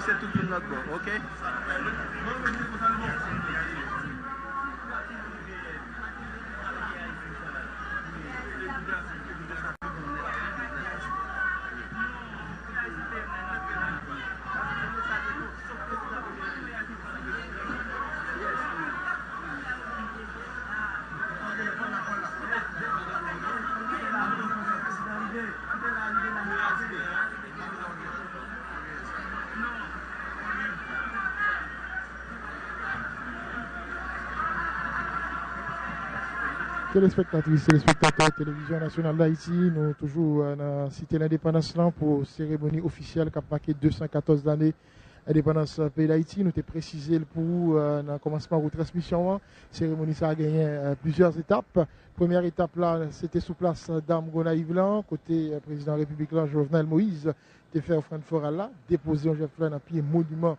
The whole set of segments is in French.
c'est tout notre bon, ok? Téléspectatrices, téléspectateurs télévision nationale d'Haïti, nous toujours dans la cité l'indépendance pour cérémonie officielle qui a marqué 214 années indépendance pays d'Haïti. Nous t'ai précisé pour le commencement de la transmission. Cérémonie ça a gagné plusieurs étapes. Première étape là, c'était sous place Dame Gonaïve là, côté président de la République là, Jovenel Moïse, t'ai fait offrande florale là, déposé un chef là dans pied monument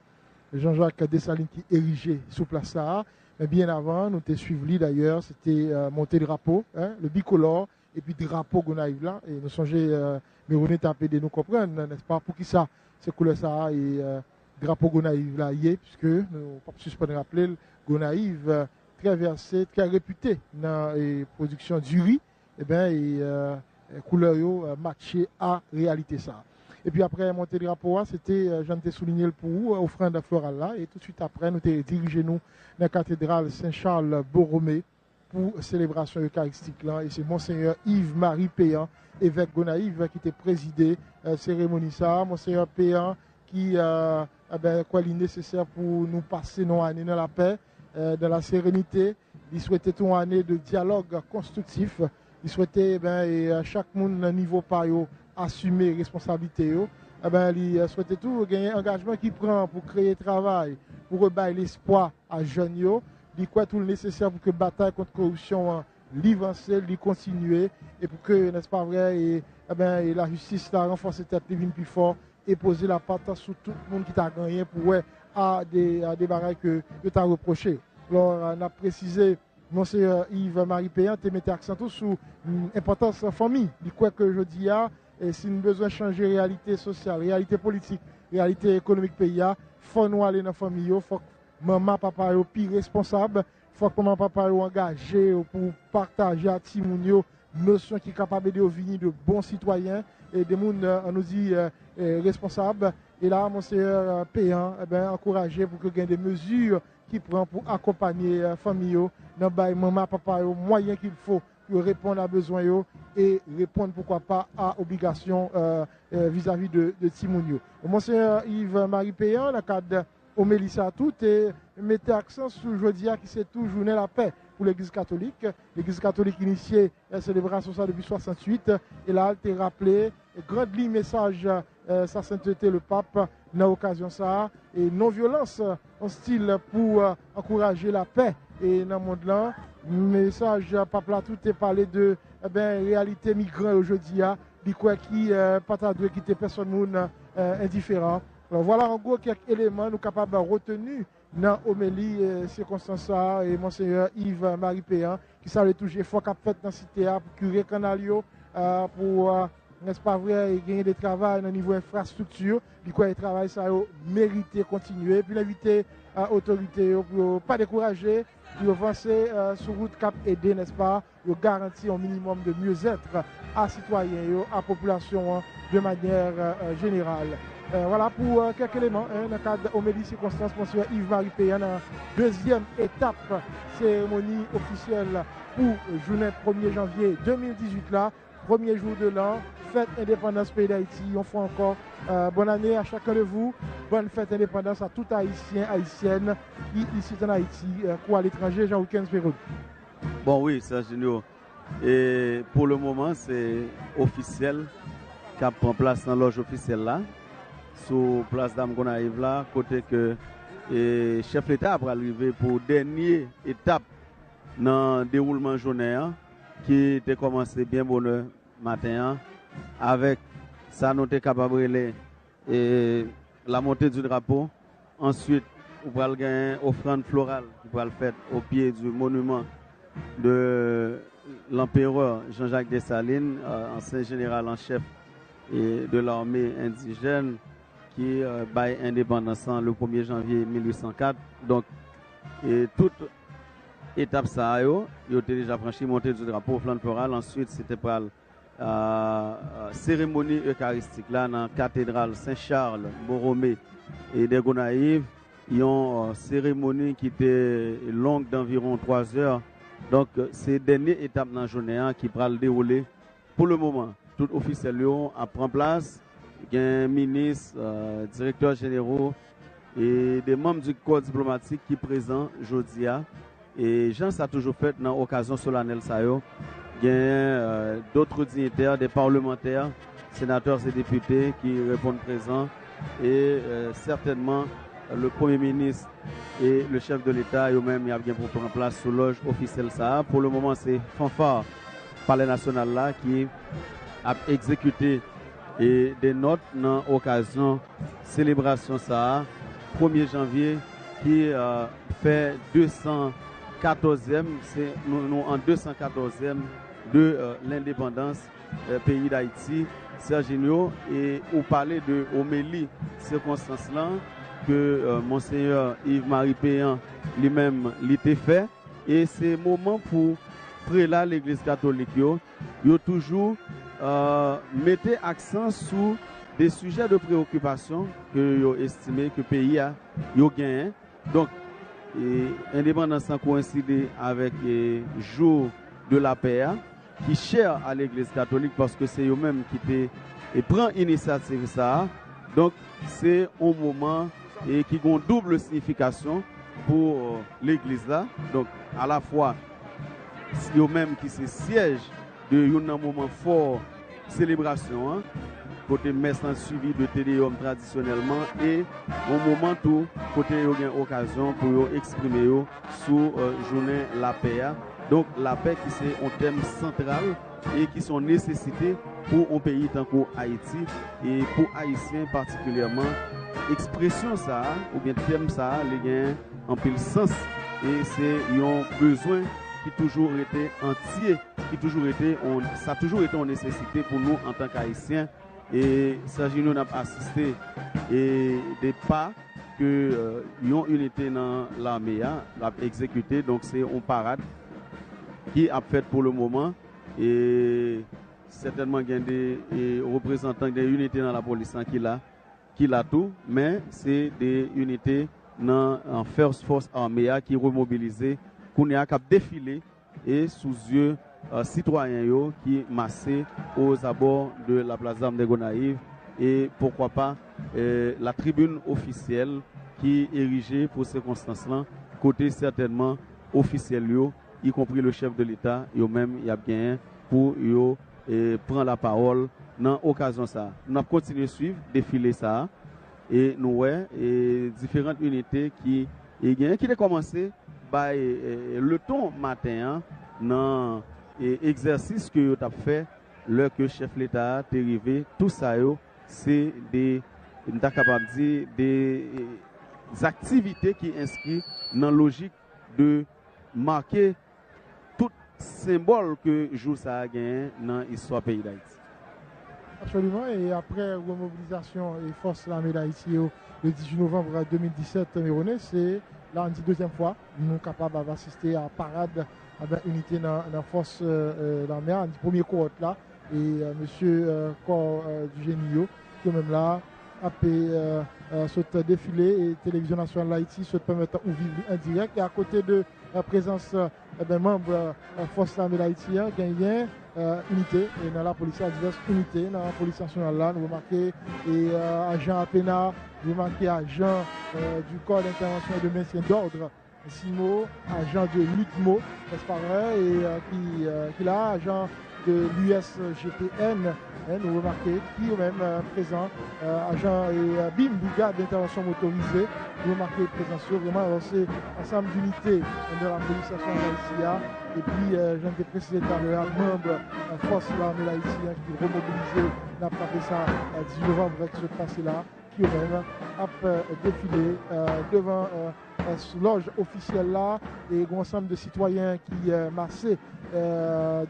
Jean-Jacques Dessalines qui érigé sous place ça. Mais bien avant, nous avons suivi d'ailleurs, c'était monter le drapeau, hein, le bicolore, et puis drapeau Gonaïve là. Et nous songeons, mais on est tapé de nous comprendre, n'est-ce pas, pour qui ça, c'est couleur ça, et drapeau Gonaïve là, y est, puisque nous ne pouvons pas rappeler, Gonaïve, très versé, très réputé dans la production du riz, et bien, et couleur matché à réalité ça. Et puis après monter le drapeau, c'était, j'en ai souligné le pour offrande florale là. Et tout de suite après, nous avons dirigé nous dans la cathédrale Saint-Charles-Borromée pour célébration eucharistique là. Et c'est Monseigneur Yves-Marie Péan, évêque Gonaïve, qui était présidé cérémonie ça. Monseigneur Péan qui quoi il est nécessaire pour nous passer nos années dans la paix, dans la sérénité. Il souhaitait une année de dialogue constructif. Il souhaitait et chaque monde à niveau par assumer responsabilité, il souhaitait tout gagner engagement qui prend pour créer travail, pour rebailler l'espoir à jeunes, il quoi tout le nécessaire pour que la bataille contre la corruption l'avancée, continuer et pour que, n'est-ce pas vrai, et la justice la renforcer tête plus fort et poser la patte sur tout le monde qui t'a gagné pour à des barrages que tu as reproché. Alors, on a précisé, Monseigneur Yves-Marie Péan, tu mettais accent sur l'importance de la famille. Il quoi que je dis, et si nous avons besoin de changer la réalité sociale, réalité politique, réalité économique pays, il faut nous aller dans la famille, il faut que maman, papa soient plus responsables, il faut que maman, papa soient engagés pour partager à Timounio notion qui est capable de devenir de bons citoyens et des gens, on nous dit, responsables. Et là, Monseigneur Péan, encouragé pour que y ait des mesures qui prend pour accompagner la famille, dans le maman, papa, les moyens qu'il faut pour répondre à besoins et répondre pourquoi pas à obligations vis-à-vis de Timounio. Monseigneur Yves-Marie Péan, dans le cadre Omélissa tout, et mettait accent sur jeudi qui c'est tout journée la paix pour l'Église catholique. L'Église catholique initiée la célébration ça depuis 68 et là elle t'a rappelé grand message sa sainteté le pape dans l'occasion ça et non violence en style pour encourager la paix et dans le monde là message pape là tout est parlé de réalité migrant aujourd'hui dit quoi qui pas doit quitter personne monde indifférent. Alors voilà en gros quelques éléments nous capables de retenir dans l'homélie circonstance et Monseigneur Yves-Marie Péan qui savait toujours faut qu'a fait dans la cité pour curer canalio pour n'est-ce pas vrai gagner des travail au niveau infrastructure du quoi le travail ça mérité continuer puis l'inviter à autorité pour pas décourager pour avancer sur route cap aider n'est-ce pas pour garantir un minimum de mieux-être à citoyens à population de manière générale. Voilà pour quelques éléments dans le cadre d'homélie circonstance Monsieur Yves-Marie Péan, deuxième étape cérémonie officielle pour journée 1er janvier 2018 là, premier jour de l'an, fête indépendance pays d'Haïti. On fait encore bonne année à chacun de vous, bonne fête indépendance à tout Haïtien, Haïtienne qui ici en Haïti, ou à l'étranger, Jean-Weekend Spérou. Bon oui, c'est génial. Et pour le moment, c'est officiel qui prend place dans loge officielle là. Sous place Dame Gonaïve là, côté que le chef d'État va arriver pour dernière étape dans le déroulement journée qui était commencé bien bon matin avec ça nous sommes capable de la montée du drapeau. Ensuite, on va gagner offrande florale qui va le faire au pied du monument de l'empereur Jean-Jacques Dessalines, ancien général en chef de l'armée indigène, qui bail indépendance le 1er janvier 1804. Donc, et toute étape ça, yo déjà franchi, monté du drapeau flanc floral. Ensuite, c'était pour cérémonie eucharistique là dans la cathédrale Saint-Charles, Borromée et des Gonaïves. Ils ont une cérémonie qui était longue d'environ 3 heures. Donc, c'est la dernière étape dans la journée qui va le dérouler pour le moment. Tout officiel a pris place. Il y a un ministre, directeur général et des membres du corps diplomatique qui sont présents aujourd'hui. Et Jean, ça a toujours fait dans l'occasion solennelle. Il y a d'autres dignitaires, des parlementaires, sénateurs et députés qui répondent présents. Et certainement, le Premier ministre et le chef de l'État, eux-mêmes, ils ont bien pour prendre place sous loge officielle. Ça. Pour le moment, c'est Fanfare, Palais national là, qui a exécuté et des notes dans l'occasion célébration ça 1er janvier qui fait 214e, c'est nous en 214e de l'indépendance pays d'Haïti. Serginio, et vous parlez de homélie circonstance là que monseigneur Yves-Marie Péan lui-même l'était fait, et c'est moment pour prélat l'église catholique yo toujours mettez accent sur des sujets de préoccupation que yo estimé que le pays a gagné. Donc, indépendance coïncide avec le jour de la paix qui cher à l'église catholique parce que c'est eux-mêmes qui prend initiative ça. Donc, c'est un moment et qui a une double signification pour l'église là. Donc, à la fois, c'est eux-mêmes qui se siège de un moment fort célébration, côté messe suivi de téléum traditionnellement, et au moment où côté il y a une occasion pour exprimer sur journée la paix. Donc la paix qui c'est un thème central et qui sont nécessités pour un pays tant que Haïti et pour Haïtiens particulièrement. Expression ça ou bien thème ça, les gains en pile sens, et c'est un besoin qui toujours été entier, ça a toujours été une nécessité pour nous en tant qu'Haïtiens. Et Serginio n'a pas assisté et des pas que ont unité dans l'armée a exécuté. Donc c'est une parade qui a fait pour le moment, et certainement il y a des représentants des unités dans la police qui l'a tout, mais c'est des unités dans en First Force armée qui remobilisé, qu'on a défilé et sous yeux citoyens qui massés aux abords de la place d'Armes des Gonaïves, et pourquoi pas la tribune officielle qui est érigée pour ces circonstances-là, côté certainement officiel, y compris le chef de l'État, eux-mêmes, y a bien pour prendre la parole dans l'occasion ça. Nous avons continué à suivre, défiler ça, et nous et différentes unités qui ont commencé par le ton matin dans l'exercice que tu as fait, le que chef de l'État est arrivé, tout ça, c'est des activités qui inscrivent dans la logique de marquer tout symbole que joue ça a gagné dans l'histoire pays d'Haïti. Absolument, et après remobilisation et force de l'armée d'Haïti le 18 novembre 2017, c'est la deuxième fois nous sommes capables d'assister à la parade avec unité dans la force de l'armée, en premier cohorte là, et monsieur corps du génie qui est même là a ce défilé, et télévision nationale d'Haïti se permettant de vivre en direct, et à côté de la présence des membres de la force de l'armée d'Haïti, il y a unité, et dans la police, il y a diverses unités dans la police nationale là, nous remarquons et agent APENA, nous remarquons agent du corps d'intervention et de maintien d'ordre SIMO, agent de l'UTMO, n'est-ce pas vrai, et qui là, agent de l'USGPN, nous remarquons, qui est même présent, agent et BIM, brigade d'intervention motorisée, nous remarquons présence, vraiment, c'est un ensemble d'unités de la police nationale d'Haïti. Et puis, je viens de préciser tout à l'heure, membre de la force de l'armée d'Haïti qui est remobilisé, n'a pas fait ça le 10 novembre avec ce passé-là, qui eux-mêmes a défilé devant loge officielle là, et un ensemble de citoyens qui marchaient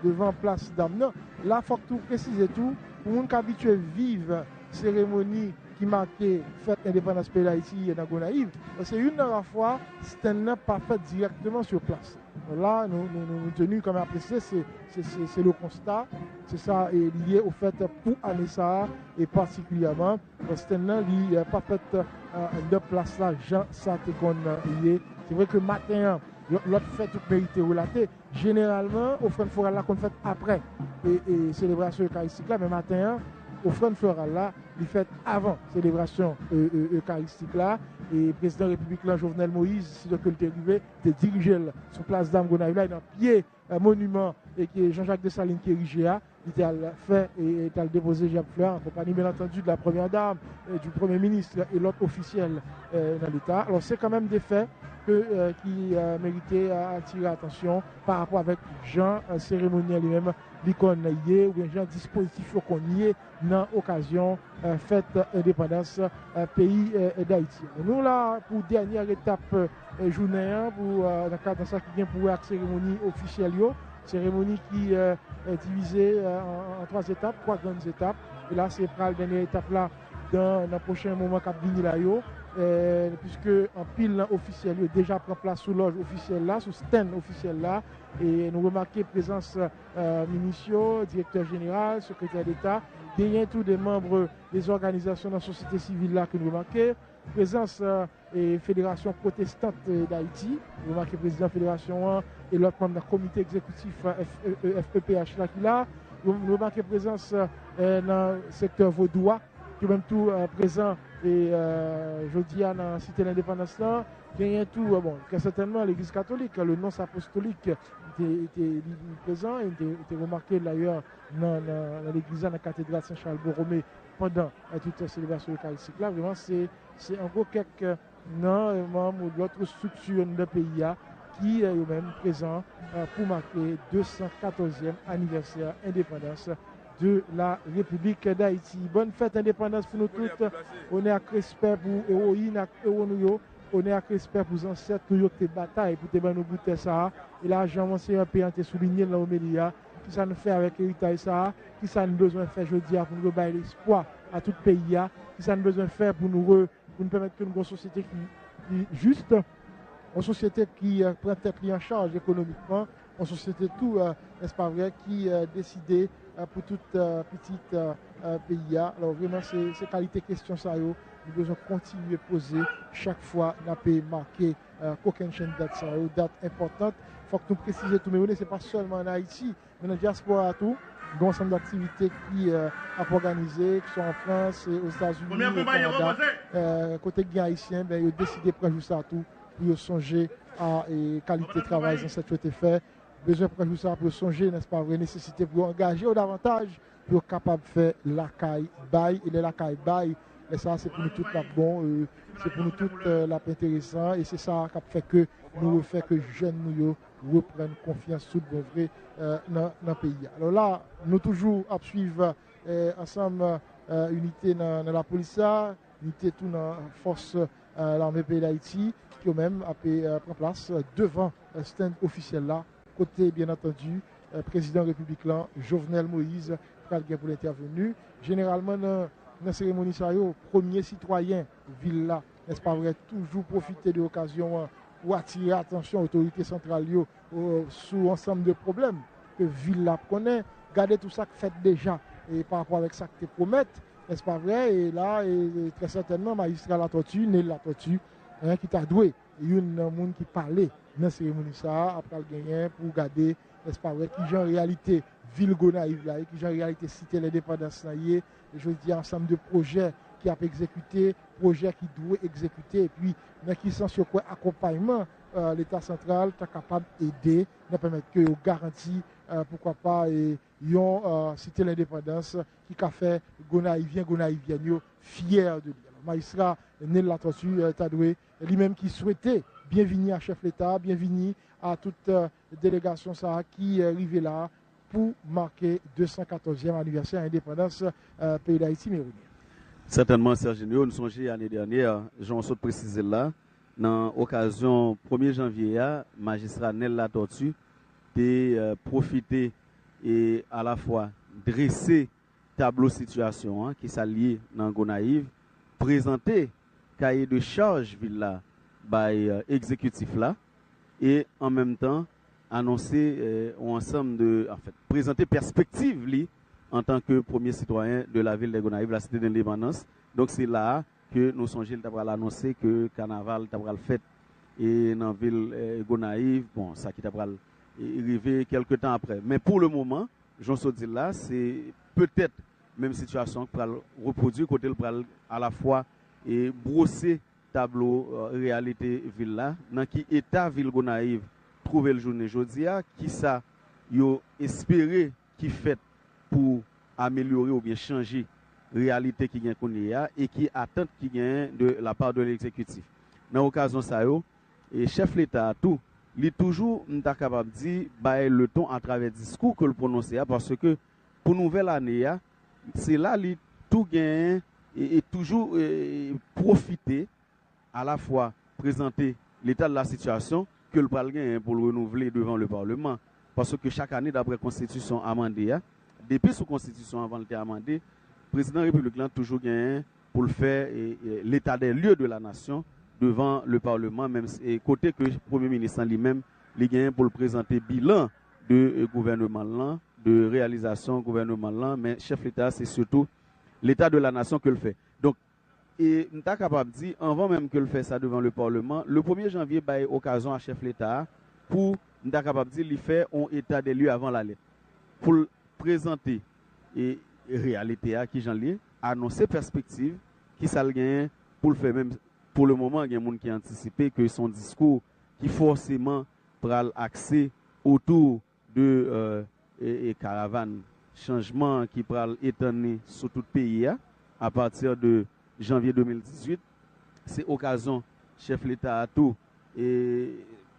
devant place d'Armes. Là, il faut tout préciser tout. Pour les gens qui habitués à vivre cérémonie qui marquait fête indépendance pays d'Haïti dans Gonaïve. C'est une de la fois, c'était pas fait directement sur place. Là, nous tenons comme à préciser, c'est le constat. C'est ça est lié au fait pour année ça et particulièrement, c'était n'est pas fait de place là, Jean Satécon lié. C'est vrai que matin, l'autre fête tout mérité relaté. Généralement, offrande florale là qu'on fait après et célébration eucharistique là, mais matin, offrande florale là, il fait avant célébration eucharistique là. Et le président de la République là, Jovenel Moïse, si donc il est arrivé, il dirigé sur place d'Am Gonaïve là, dans pied monument et qui Jean-Jacques Dessalines qui érigé là, il a fait et il a déposé Jacques Fleur en compagnie bien entendu de la première dame, du premier ministre et l'autre officiel dans l'État. Alors c'est quand même des faits qui méritaient attirer l'attention par rapport avec Jean cérémoniel lui-même, l'icône y est, ou bien Jean dispositif qu'on y est dans l'occasion fête indépendance pays d'Haïti. Nous là, pour dernière étape journée, pour dans le cadre de ça qui vient pour la cérémonie officielle, cérémonie qui est divisée en 3 étapes, 3 grandes étapes. Et là, c'est la dernière étape là dans le prochain moment qui vient là. Puisque en pile officiel déjà prend place sous loge officielle là, sous stand officiel là, et nous remarquons présence ministre, directeur général, secrétaire d'État, gagnant tous des membres des organisations de la société civile là que nous remarquons, présence et fédération protestante d'Haïti, nous remarquons président de la fédération et l'autre membre du comité exécutif FEPH là qui là, nous remarquons présence dans le secteur vaudois, qui est même tout présent et je dis dans la cité de l'indépendance là, il y a tout, bon, certainement l'église catholique, le nonce apostolique était présent, il était remarqué d'ailleurs dans l'église, dans la cathédrale Saint-Charles-Borromée pendant toute la célébration eucharistique là. Vraiment, c'est encore quelques membres ou d'autres structures de pays qui sont même présents pour marquer 214e anniversaire indépendance de la République d'Haïti. Bonne fête indépendance pour nous toutes. On est à respect pour héroïne, on est à respect pour les ancêtres qui ont été bataille pour te nous goûter ça. Et là, Jean-Monseigneur Péant a souligné dans l'homélie, qui ça nous fait avec l'héritage ça, qui ça nous besoin de faire jeudi pour nous donner l'espoir à tout pays, qui ça nous besoin de faire pour nous permettre que nous ayons une société qui juste, une société qui prend tête en charge économiquement, une société tout, n'est-ce pas vrai, qui décide pour tout petit pays. Alors vraiment, c'est qualité question ça. Nous devons continuer à poser chaque fois qu'on peut marquer qu'aucune chaîne date ça, date importante. Il faut que nous précisions tout, mais ce n'est pas seulement en Haïti, mais dans la diaspora tout. Il y a un ensemble d'activités qui sont organisées, qui sont en France, et aux États-Unis, au Canada. Côté haïtien, ils ont décidé de prendre ça tout pour songer à la qualité de travail dans cette chose fait. Besoin de prendre ça pour songer, n'est-ce pas vrai, nécessité pour engager davantage pour être capable de faire la caille bail. Et la caille bail, et ça c'est pour nous toutes la bon, c'est pour nous toutes la intéressant. Et c'est ça qui fait que nous fait que jeunes nous reprennent confiance tout bon vrai dans le pays. Alors là, nous toujours à suivre ensemble unité dans la police, unité tout dans la force l'armée pays d'Haïti, qui même a pris place devant le stand officiel là. Côté, bien entendu, président de la République, là, Jovenel Moïse, pour l'intervenu. Généralement, dans la cérémonie, premier citoyen, ville là, n'est-ce pas vrai, toujours profiter de l'occasion pour attirer l'attention aux autorités centrales sur ensemble de problèmes que ville là connaît. Gardez tout ça que fait déjà et par rapport avec ça que tu promettes, n'est-ce pas vrai? Et là, très certainement, magistrat la tortue, né la tortue, qui t'a doué. Il y a un monde qui parlait dans la cérémonie ça, après le gagner pour garder, n'est-ce pas vrai, qui j'ai en réalité ville Gonaïve là, qui j'ai en réalité cité l'indépendance là, et je dis ensemble de projets qui a exécuté, projets qui doivent exécuter, et puis dans qui sont sur quoi accompagnement l'État central est capable d'aider, de permettre que garantit, pourquoi pas, et cité l'indépendance qui a fait Gonaïvien fier de lui. Magistrat Nel Latortue Tadoué, lui-même qui souhaitait bienvenue à chef l'État, bienvenue à toute délégation ça qui est arrivée là pour marquer 214e anniversaire indépendance pays d'Haïti. Certainement, Serge Nio, nous songeons l'année dernière, j'en saute préciser là, dans l'occasion 1er janvier, magistrat Nel Latortue a profité et à la fois dresser tableau situation qui s'allie dans Gonaïve présenter cahier de charge ville là by exécutif là et en même temps annoncer un ensemble de présenter perspective li en tant que premier citoyen de la ville de Gonaïves, la cité de l'indépendance. Donc c'est là que nous songeons d'avoir annoncé que carnaval d'avoir le fait et dans la ville Gonaïves, bon ça qui d'avoir arrivé quelques temps après. Mais pour le moment, j'en suis dit là, c'est peut-être même situation pour reproduire côté le à la fois et brosser tableau réalité ville là dans qui état ville Gonaïves trouver le journée jodia qui ça yo espérer qui fait pour améliorer ou bien changer réalité qui gagne qu'on y a et qui attend qui gagne de la part de l'exécutif. Dans l'occasion ça yo et chef l'État tout il toujours m'ta capable dire bailler le ton à travers discours que le prononcer parce que pour nouvelle année c'est là il tout gagne et toujours profiter à la fois présenter l'état de la situation que le Parlement pour le renouveler devant le Parlement. Parce que chaque année, d'après la Constitution amendée, depuis sous Constitution avant le amendé, le président de la République a toujours gagné pour le faire l'état des lieux de la nation devant le Parlement, même et côté que le Premier ministre lui-même il gagné pour le présenter bilan de gouvernement là, de réalisation gouvernement là, mais chef d'État c'est surtout l'état de la nation que le fait. Donc et nous sommes capables de dire, avant même que le fait ça devant le Parlement, le 1er janvier, il y a occasion à chef l'État pour, nous sommes capables de dire, il fait un état des lieux avant la lettre. Pour présenter et réalité qui j'en lis, annoncer perspective, qui ça le gagne, pour le faire même, pour le moment, il y a des gens qui ont anticipé que son discours, qui forcément prend accès autour de caravane, changement qui prend étonner sur tout le pays à partir de janvier 2018, c'est occasion chef l'État à tout et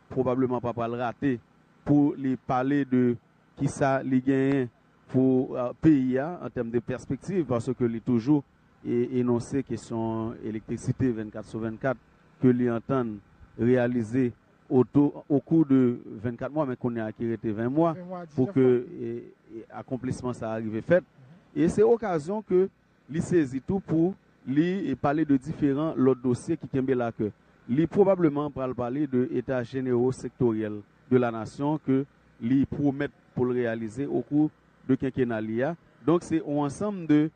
probablement pas le rater pour les parler de qui ça les gagne pour pays en termes de perspective parce que les toujours énoncé question électricité 24/24 que les entendent réaliser au cours de 24 mois mais qu'on a acquis 20 mois pour que accomplissement ça arrive fait et c'est occasion que les saisit tout pour lui parler de différents autres dossiers qui sont là que lui probablement parler de états généraux sectoriels de la nation que lui promettent pour le réaliser au cours de quinquennat. Donc c'est un ensemble de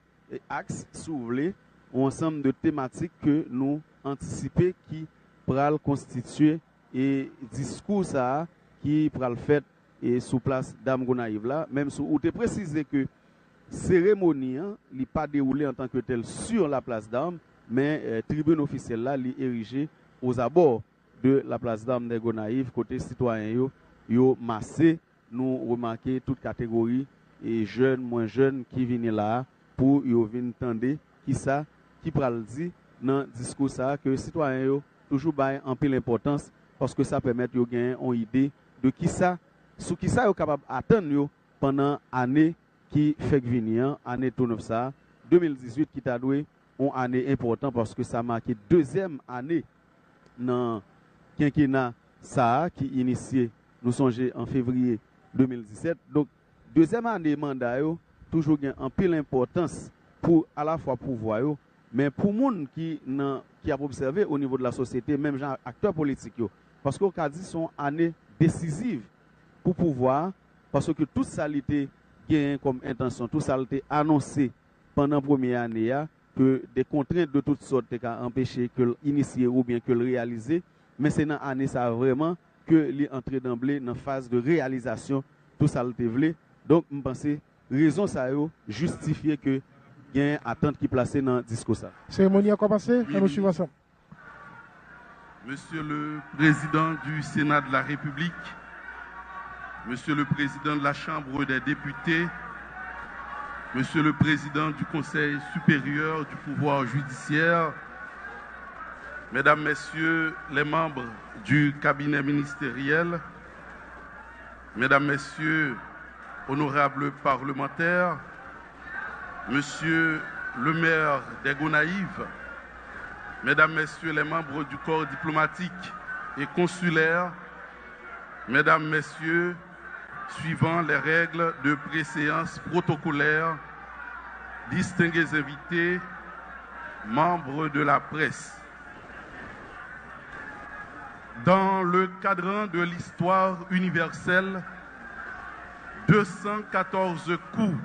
axes soulevés, un ensemble de thématiques que nous anticipons qui pourra constituer et discours ça qui pourra le fait et sous place Dame Gonaïves là même sous où tu précisé que cérémonie n'est pas déroulée en tant que telle sur la place d'Armes, mais tribune officielle là est érigée aux abords de la place d'Armes de Gonaïves côté citoyen yo massé nous remarquer toute catégorie et jeunes moins jeunes qui viennent là pour yo venir tendre qui ça qui pral dit dans discours ça que citoyen yo toujours bail en pile importance parce que ça permet yo gagner une idée de qui ça sous qui ça yo capable attendre yo pendant année qui fait venir année tout neuf ça 2018 qui t'a doué une année importante parce que ça marqué deuxième année dans quinquennat ça qui initié nous songez en février 2017 donc deuxième année mandat yo toujours gain en pile importance pour à la fois pouvoir yo mais pour monde qui a observé au niveau de la société même gens acteurs politiques yo parce que au dit sont année décisive pour pouvoir parce que tout ça était gain comme intention tout ça était annoncé pendant première année que des contraintes de toutes sortes ont empêché que l'initier ou bien que le réaliser mais c'est dans année ça vraiment que l'entrée d'emblée dans phase de réalisation tout ça était voulu donc je pense raison ça yo justifier que il y a une attente qui est placée dans le discours ça. Cérémonie a commencé, nous suivons ensemble. Monsieur le Président du Sénat de la République, Monsieur le Président de la Chambre des députés, Monsieur le Président du Conseil supérieur du pouvoir judiciaire, Mesdames, Messieurs les membres du cabinet ministériel, Mesdames, Messieurs, honorables parlementaires, Monsieur le maire des Gonaïves, Mesdames, Messieurs les membres du corps diplomatique et consulaire, Mesdames, Messieurs, suivant les règles de préséance protocolaire, distingués invités, membres de la presse. Dans le cadran de l'histoire universelle, 214 coups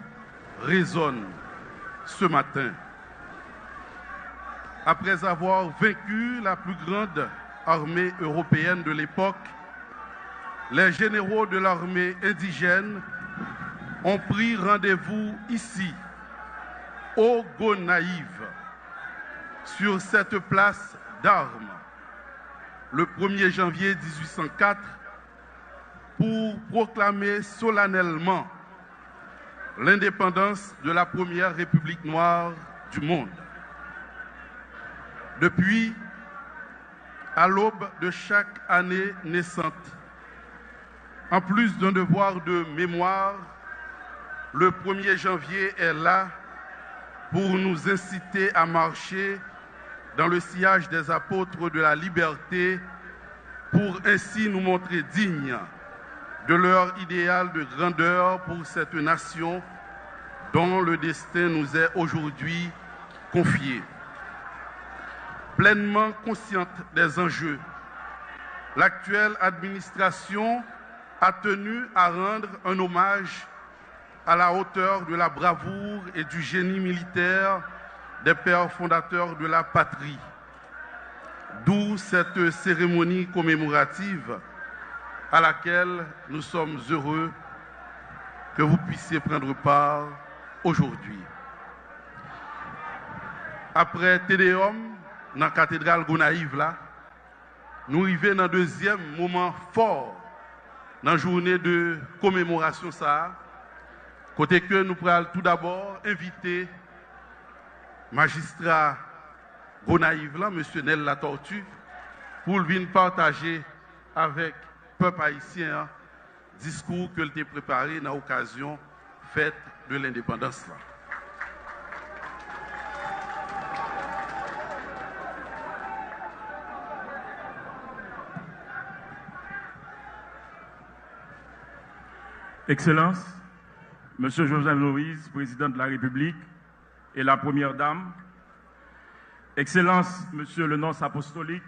résonnent ce matin. Après avoir vaincu la plus grande armée européenne de l'époque, les généraux de l'armée indigène ont pris rendez-vous ici, au Gonaïves, sur cette place d'armes, le 1er janvier 1804, pour proclamer solennellement l'indépendance de la première République noire du monde. Depuis, à l'aube de chaque année naissante, en plus d'un devoir de mémoire, le 1er janvier est là pour nous inciter à marcher dans le sillage des apôtres de la liberté, pour ainsi nous montrer dignes de leur idéal de grandeur pour cette nation dont le destin nous est aujourd'hui confié. Pleinement consciente des enjeux, l'actuelle administration a tenu à rendre un hommage à la hauteur de la bravoure et du génie militaire des pères fondateurs de la patrie. D'où cette cérémonie commémorative à laquelle nous sommes heureux que vous puissiez prendre part aujourd'hui. Après Tédéum, dans la cathédrale Gonaïves, là, nous arrivons dans le deuxième moment fort dans la journée de commémoration. Ça, côté que nous pourrons tout d'abord inviter magistrat Gonaïves, là, M. Nel La Tortue, pour venir partager avec le peuple haïtien discours que l'était préparé dans l'occasion fête de l'indépendance. Excellences, Monsieur Jovenel Moïse, président de la République, et la Première Dame, Excellences, Monsieur le nonce apostolique,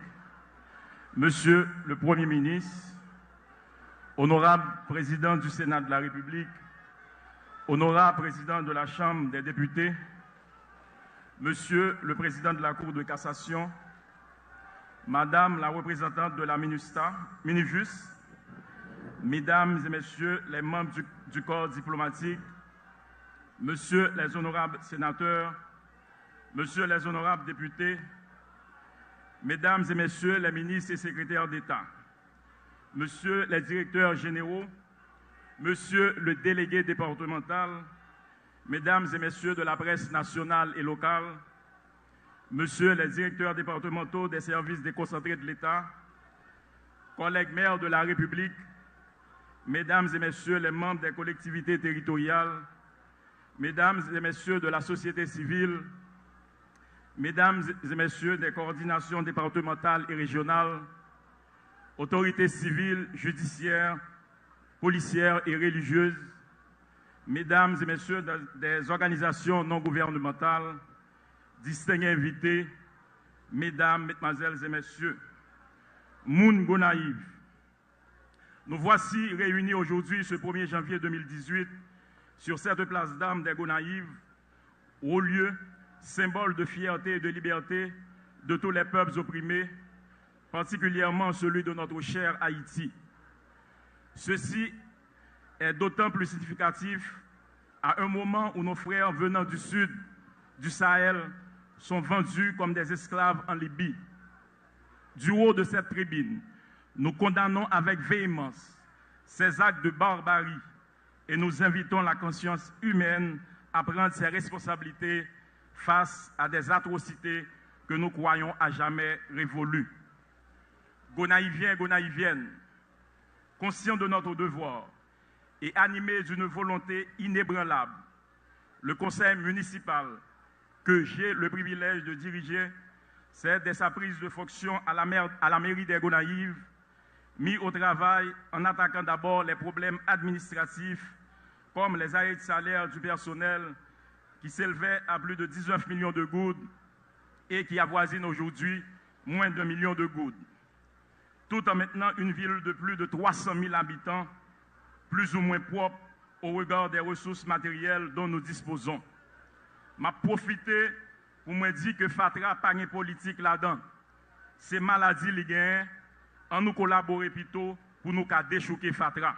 Monsieur le Premier ministre, Honorable Président du Sénat de la République, Honorable Président de la Chambre des députés, Monsieur le Président de la Cour de cassation, Madame la représentante de la Minijus, Mesdames et Messieurs les membres du corps diplomatique, Messieurs les honorables sénateurs, Messieurs les honorables députés, Mesdames et Messieurs les ministres et secrétaires d'État, Messieurs les directeurs généraux, Monsieur le délégué départemental, Mesdames et Messieurs de la presse nationale et locale, Messieurs les directeurs départementaux des services déconcentrés de l'État, collègues maires de la République, Mesdames et Messieurs les membres des collectivités territoriales, Mesdames et Messieurs de la société civile, Mesdames et Messieurs des coordinations départementales et régionales, autorités civiles, judiciaires, policières et religieuses, Mesdames et Messieurs des organisations non gouvernementales, distingués invités, Mesdames, Mesdemoiselles et Messieurs, Moun Gonaïves, nous voici réunis aujourd'hui, ce 1er janvier 2018, sur cette place d'armes des Gonaïves, au lieu, symbole de fierté et de liberté de tous les peuples opprimés, particulièrement celui de notre cher Haïti. Ceci est d'autant plus significatif à un moment où nos frères venant du sud, du Sahel, sont vendus comme des esclaves en Libye. Du haut de cette tribune, nous condamnons avec véhémence ces actes de barbarie et nous invitons la conscience humaine à prendre ses responsabilités face à des atrocités que nous croyons à jamais révolues. Gonaïviens et Gonaïviennes, conscients de notre devoir et animés d'une volonté inébranlable, le conseil municipal que j'ai le privilège de diriger s'est, dès sa prise de fonction à la mairie des Gonaïves, mis au travail en attaquant d'abord les problèmes administratifs comme les arrêts de salaire du personnel qui s'élevaient à plus de 19 millions de gouttes et qui avoisine aujourd'hui moins d'1 million de gouttes. Tout en maintenant une ville de plus de 300 000 habitants, plus ou moins propre au regard des ressources matérielles dont nous disposons. M'a profité pour me dire que Fatra pas de politique là-dedans. C'est maladie les gains, en nous collaborer plutôt pour nous déchouquer Fatra.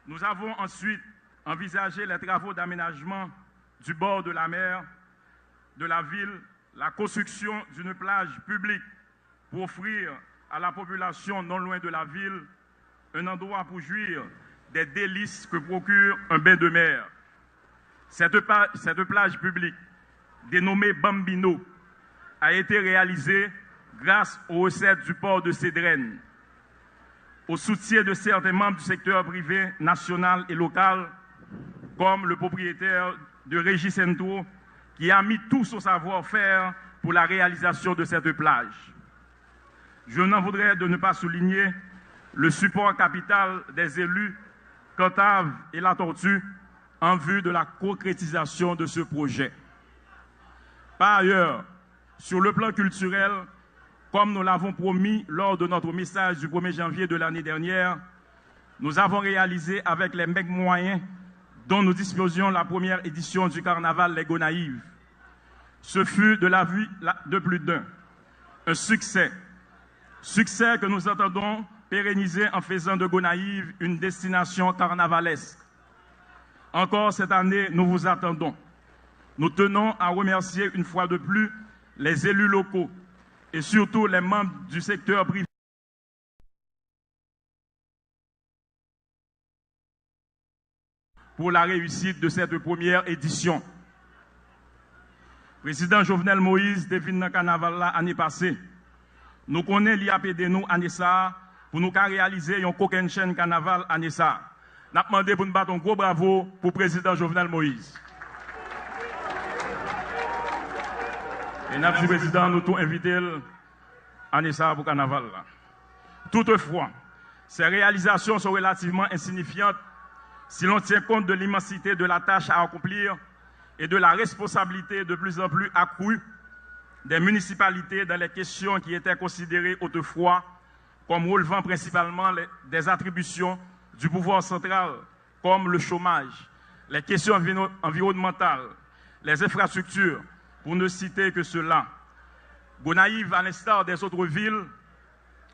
Nous avons ensuite envisagé les travaux d'aménagement du bord de la mer, de la ville, la construction d'une plage publique pour offrir à la population non loin de la ville un endroit pour jouir des délices que procure un bain de mer. Cette plage publique, dénommée Bambino, a été réalisée grâce aux recettes du port de Cédrène, au soutien de certains membres du secteur privé national et local, comme le propriétaire de Régis Centro, qui a mis tout son savoir-faire pour la réalisation de cette plage. Je n'en voudrais de ne pas souligner le support capital des élus Cantave et La Tortue en vue de la concrétisation de ce projet. Par ailleurs, sur le plan culturel, comme nous l'avons promis lors de notre message du 1er janvier de l'année dernière, nous avons réalisé avec les mêmes moyens dont nous disposions la première édition du carnaval Les Gonaïves. Ce fut de la vue de plus d'un, un succès. Succès que nous entendons pérenniser en faisant de Gonaïves une destination carnavalesque. Encore cette année, nous vous attendons. Nous tenons à remercier une fois de plus les élus locaux et surtout les membres du secteur privé pour la réussite de cette première édition. Président Jovenel Moïse devine dans le carnaval l'année passée. Nous connaissons l'IAPD nous année ça pour nous réaliser un coquin chaîne carnaval année ça. Nous avons demandé pour nous battre un gros bravo pour le président Jovenel Moïse. Et nous avons dit président, nous tous invité année ça pour le carnaval. Toutefois, ces réalisations sont relativement insignifiantes si l'on tient compte de l'immensité de la tâche à accomplir et de la responsabilité de plus en plus accrue des municipalités dans les questions qui étaient considérées autrefois comme relevant principalement des attributions du pouvoir central, comme le chômage, les questions environnementales, les infrastructures, pour ne citer que cela. Gonaïves, à l'instar des autres villes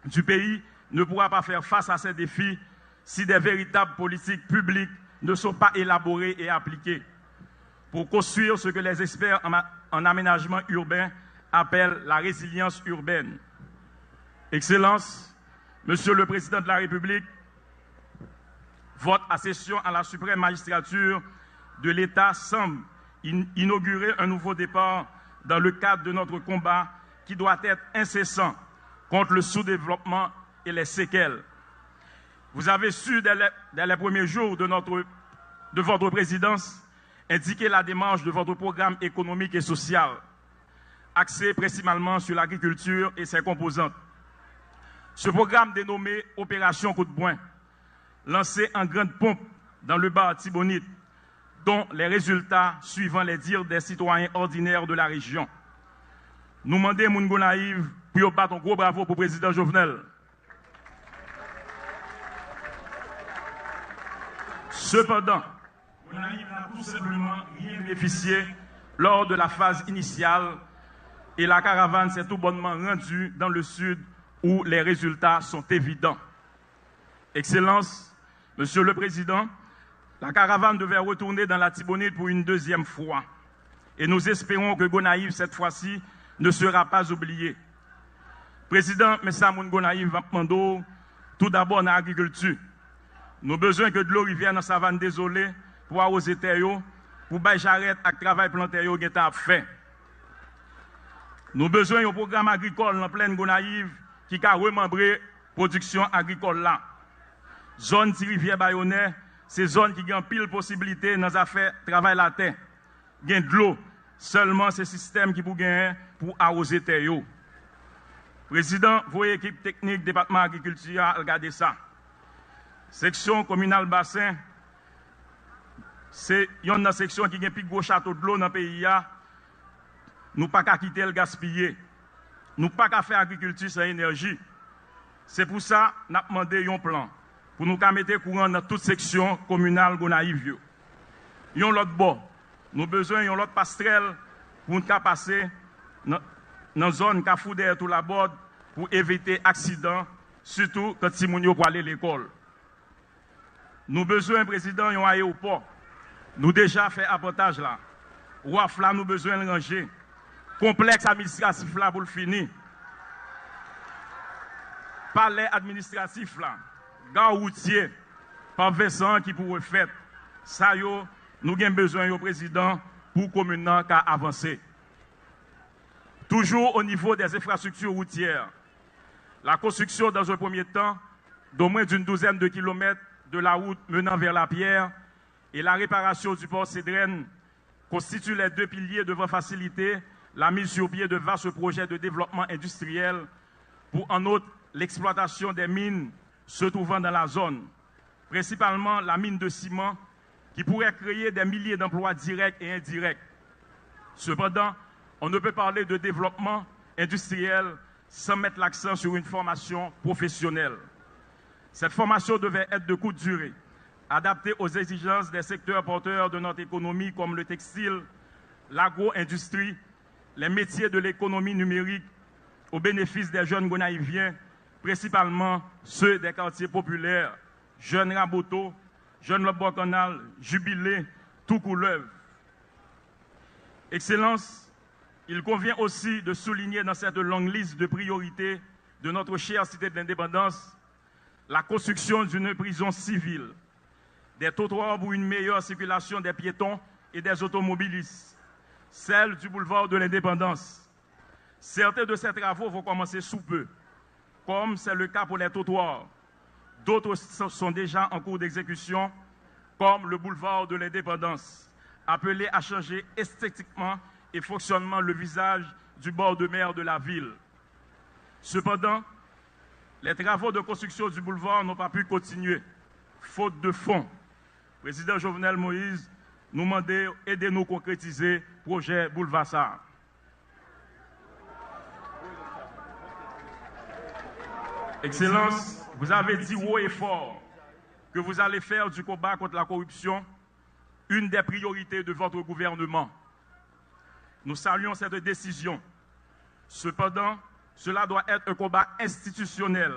du pays, ne pourra pas faire face à ces défis si des véritables politiques publiques ne sont pas élaborées et appliquées pour construire ce que les experts en aménagement urbain appellent la résilience urbaine. Excellences, Monsieur le Président de la République, votre accession à la suprême magistrature de l'État semble inaugurer un nouveau départ dans le cadre de notre combat qui doit être incessant contre le sous-développement et les séquelles. Vous avez su, dès les premiers jours de votre présidence, indiquer la démarche de votre programme économique et social, axé principalement sur l'agriculture et ses composantes. Ce programme dénommé Opération Coup de Boin, lancé en grande pompe dans le bar Tibonite, dont les résultats suivant les dires des citoyens ordinaires de la région. Nous demandons moun Gonaïves pour battre un gros bravo pour le président Jovenel. Cependant, Gonaïves n'a tout simplement rien bénéficié lors de la phase initiale et la caravane s'est tout bonnement rendue dans le sud où les résultats sont évidents. Excellences, Monsieur le Président, la caravane devait retourner dans la Tibonite pour une deuxième fois. Et nous espérons que Gonaïves, cette fois-ci, ne sera pas oublié. Président, Messa Moun Gonaïves Mando, tout d'abord dans l'agriculture. Nous avons besoin que de l'eau rivière dans la savane désolée pour arroser terre, pour bailler j'arrête avec le travail planté qui est fait. Nous avons besoin d'un programme agricole en pleine Gonaïves qui a remembré la production agricole là. Zone de rivière Bayonnais, c'est zone qui a pile possibilité dans les affaires travail la terre. Il y a de l'eau, seulement ce système qui pour arroser terre. Président, vos équipes techniques, département agriculture, regardez ça. Section communale bassin, c'est une section qui a un plus gros château de l'eau dans le pays. nous pas qu'à quitter le gaspiller. Nous pas qu'à faire agriculture sans énergie. C'est pour ça que nous avons demandé un plan pour nous mettre courant dans toute section communale Gonaïve. Yon l'autre bord, nous avons besoin d'un autre passerelle pour nous passer dans la zone Kafoudé tout la bord pour éviter accident, surtout quand Timounio pour aller à l'école. Nous avons besoin, président, d'un aéroport. Nous déjà fait avantage là. Ouaf là, nous avons besoin de ranger. Complexe administratif là pour le finir. Palais administratif là. Gare routier. Par Vincent qui pourrait faire. Ça, nous avons besoin, président, pour commune avancer. Toujours au niveau des infrastructures routières. La construction, dans un premier temps, d'au moins d'une douzaine de kilomètres de la route menant vers la Pierre et la réparation du port Cédrène constituent les deux piliers devant faciliter la mise sur pied de vastes projets de développement industriel pour, en outre, l'exploitation des mines se trouvant dans la zone, principalement la mine de ciment qui pourrait créer des milliers d'emplois directs et indirects. Cependant, on ne peut parler de développement industriel sans mettre l'accent sur une formation professionnelle. Cette formation devait être de courte durée, adaptée aux exigences des secteurs porteurs de notre économie comme le textile, l'agro-industrie, les métiers de l'économie numérique, au bénéfice des jeunes gonaïviens, principalement ceux des quartiers populaires, jeunes Raboto, jeunes Lobocanal, Jubilé, tout Couleuvre. Excellence, il convient aussi de souligner dans cette longue liste de priorités de notre chère cité de l'indépendance la construction d'une prison civile, des trottoirs pour une meilleure circulation des piétons et des automobilistes, celle du boulevard de l'Indépendance. Certains de ces travaux vont commencer sous peu, comme c'est le cas pour les trottoirs. D'autres sont déjà en cours d'exécution, comme le boulevard de l'Indépendance, appelé à changer esthétiquement et fonctionnellement le visage du bord de mer de la ville. Cependant, les travaux de construction du boulevard n'ont pas pu continuer, faute de fonds. Président Jovenel Moïse nous demandait aidez-nous concrétiser le projet Boulevard Sarr. Excellence, vous avez dit haut et fort que vous allez faire du combat contre la corruption une des priorités de votre gouvernement. Nous saluons cette décision. Cependant, cela doit être un combat institutionnel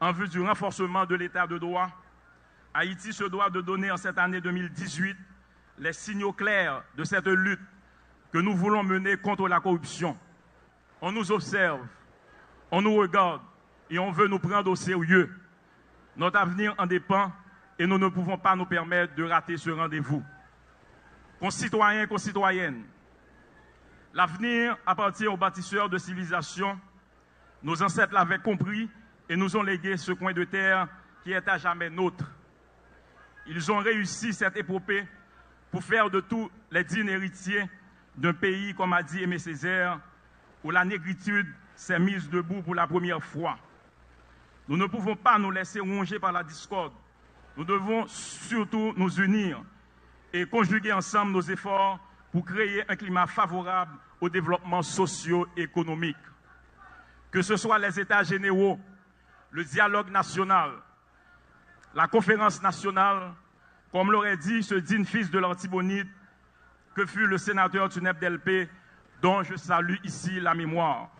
en vue du renforcement de l'état de droit. Haïti se doit de donner en cette année 2018 les signaux clairs de cette lutte que nous voulons mener contre la corruption. On nous observe, on nous regarde et on veut nous prendre au sérieux. Notre avenir en dépend et nous ne pouvons pas nous permettre de rater ce rendez-vous. Concitoyens et concitoyennes, l'avenir appartient aux bâtisseurs de civilisation. Nos ancêtres l'avaient compris et nous ont légué ce coin de terre qui est à jamais nôtre. Ils ont réussi cette épopée pour faire de tous les dignes héritiers d'un pays, comme a dit Aimé Césaire, où la négritude s'est mise debout pour la première fois. Nous ne pouvons pas nous laisser ronger par la discorde. Nous devons surtout nous unir et conjuguer ensemble nos efforts pour créer un climat favorable au développement socio-économique. Que ce soit les États généraux, le dialogue national, la conférence nationale, comme l'aurait dit ce digne fils de l'Artibonite, que fut le sénateur Tuneb Delpé, dont je salue ici la mémoire.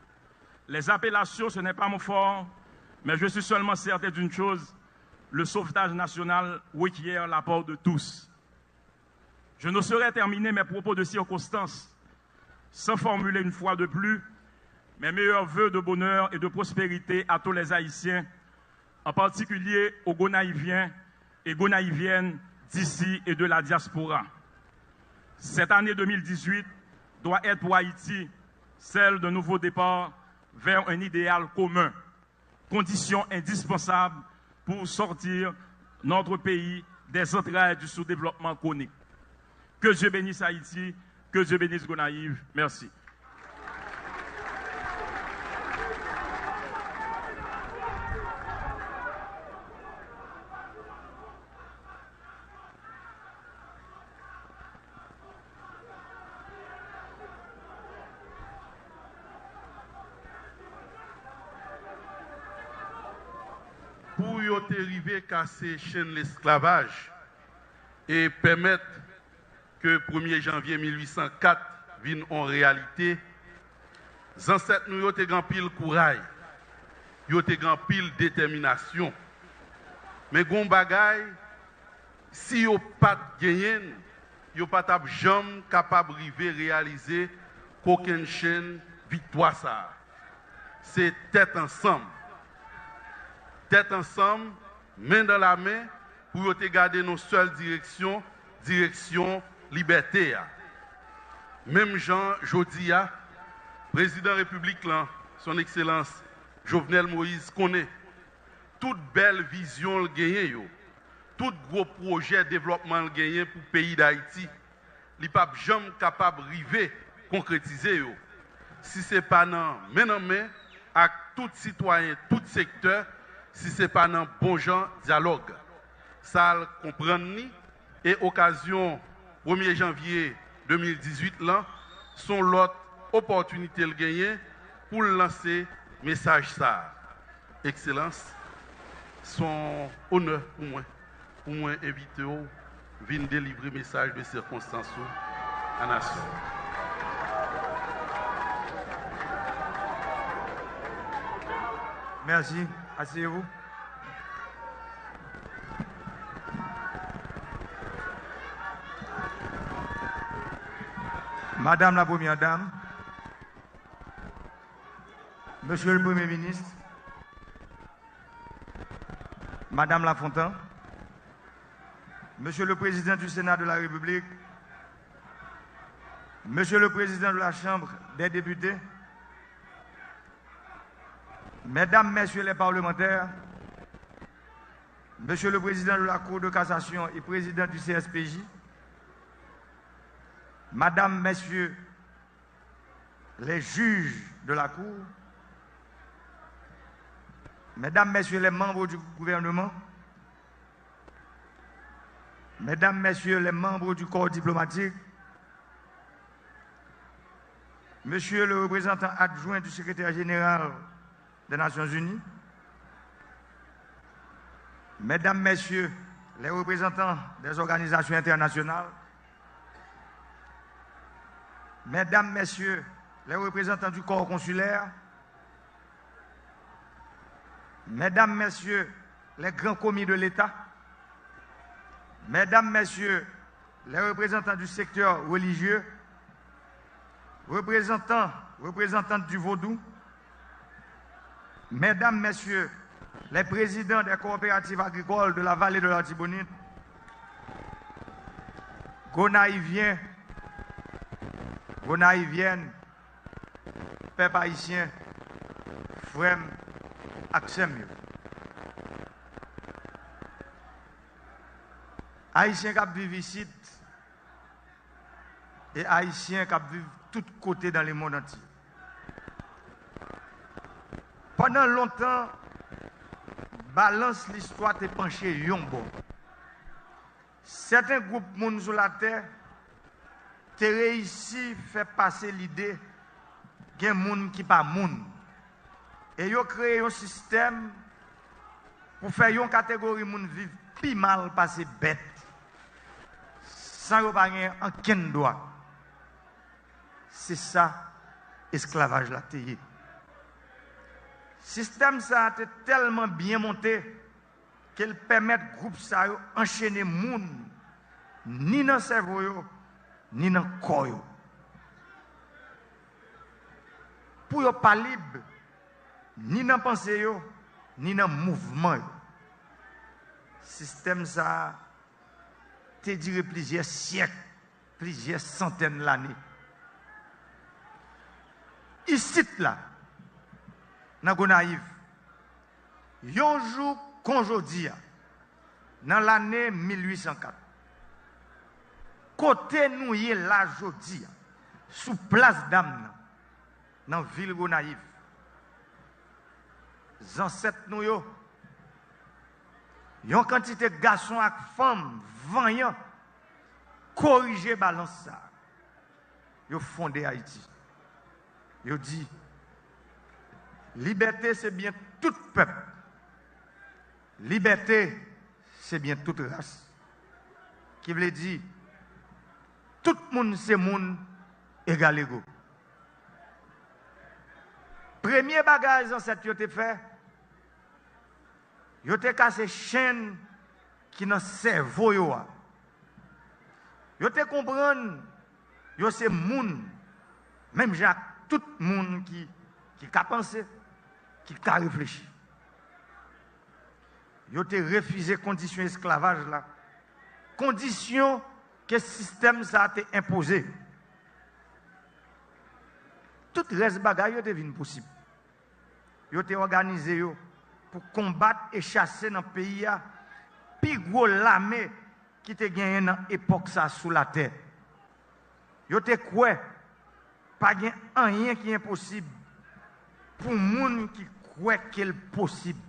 Les appellations, ce n'est pas mon fort, mais je suis seulement certain d'une chose, le sauvetage national requiert l'apport de tous. Je ne saurais terminer mes propos de circonstance sans formuler une fois de plus mes meilleurs vœux de bonheur et de prospérité à tous les Haïtiens, en particulier aux Gonaïviens et Gonaïviennes d'ici et de la diaspora. Cette année 2018 doit être pour Haïti celle d'un nouveau départ vers un idéal commun, condition indispensable pour sortir notre pays des entrailles du sous-développement chronique. Que Dieu bénisse Haïti, que Dieu bénisse Gonaïve. Merci. pour y arriver casser chaîne l'esclavage et permettre que le 1er janvier 1804 vienne en réalité, les ancêtres nous ont grand pile courage, ils ont grand pile détermination. Mais gon bagay, si yo pas gagné, yo pas jamais capable de réaliser qu'aucune chaîne victoire ça. C'est tête ensemble. Tête ensemble, main dans la main, pour te garder nos seules directions, direction liberté. Même Jean Jodia, président de la République, là, son Excellence Jovenel Moïse, connaît toute belle vision le gagné, tout gros projet de développement le gagné pour le pays d'Haïti. Il n'est pas jamais capable d'arriver concrétiser. Si ce n'est pas dans main avec tout citoyen, tout secteur, si ce n'est pas dans bon genre dialogue. Ça le comprendre et occasion 1er janvier 2018 là, sont l'autre opportunité le gagner pour lancer message ça. Excellence, son honneur pour moi inviter au venir délivrer message de circonstances à la nation. Merci. Asseyez-vous. Madame la Première Dame, Monsieur le Premier ministre, Madame Lafontaine, Monsieur le Président du Sénat de la République, Monsieur le Président de la Chambre des députés, Mesdames, Messieurs les parlementaires, Monsieur le Président de la Cour de cassation et Président du CSPJ, Madame, Messieurs les juges de la Cour, Mesdames, Messieurs les membres du gouvernement, Mesdames, Messieurs les membres du corps diplomatique, Monsieur le représentant adjoint du secrétaire général des Nations Unies, Mesdames, Messieurs les représentants des organisations internationales, Mesdames, Messieurs les représentants du corps consulaire, Mesdames, Messieurs les grands commis de l'État, Mesdames, Messieurs les représentants du secteur religieux, représentantes du Vaudou, Mesdames, Messieurs les présidents des coopératives agricoles de la vallée de l'Artibonite, Gonaïviens, Gonaïviennes, peuple haïtien, frères, Axem. Haïtiens qui vivent ici et Haïtiens qui vivent de tous côtés dans le monde entier. Pendant longtemps, balance l'histoire t'est penché yombo. Certains groupes monde sur la terre t'ont réussi à faire passer l'idée qu'il y a un monde qui n'est pas monde. Et ils ont créé un système pour faire une catégorie de monde vivre plus mal passer bête. Sans avoir aucun droit. C'est ça, esclavage la théie. Système ça a été tellement bien monté qu'il permet groupe ça enchaîner moun ni dans le cerveau ni dans le corps. Pour yo pas libre ni dans pensée ni dans mouvement. Système ça te duré plusieurs siècles, plusieurs centaines d'années. Ici là, dans Gonaïve, un jour qu'aujourd'hui, dans l'année 1804, côté nous y est là aujourd'hui, sous place d'Amna, dans la ville Gonaïve, les ancêtres nous y une quantité de garçons et femmes vaillants corriger balance ça. Ils ont fondé Haïti. Ils ont dit liberté c'est bien tout peuple. Liberté, c'est bien toute race. Qui veut dire, tout le monde c'est monde égal égaux. Premier bagage dans cette yote fait, yote cassé chaîne qui dans cerveau yo. Yote comprendre, yo c'est monde, même Jacques, tout le monde qui a pensé, qui a réfléchi. Yo te refusé conditions esclavage là. Conditions que le système ça a été imposé. Tout reste bagaille yo te vinn possible. Yo te organisé yo pour combattre et chasser dans le pays a pi gros l'armée qui te gagné dans époque ça sous la terre. Yo te quoi pas gen rien qui est impossible pour moun qui croit qu'il possible.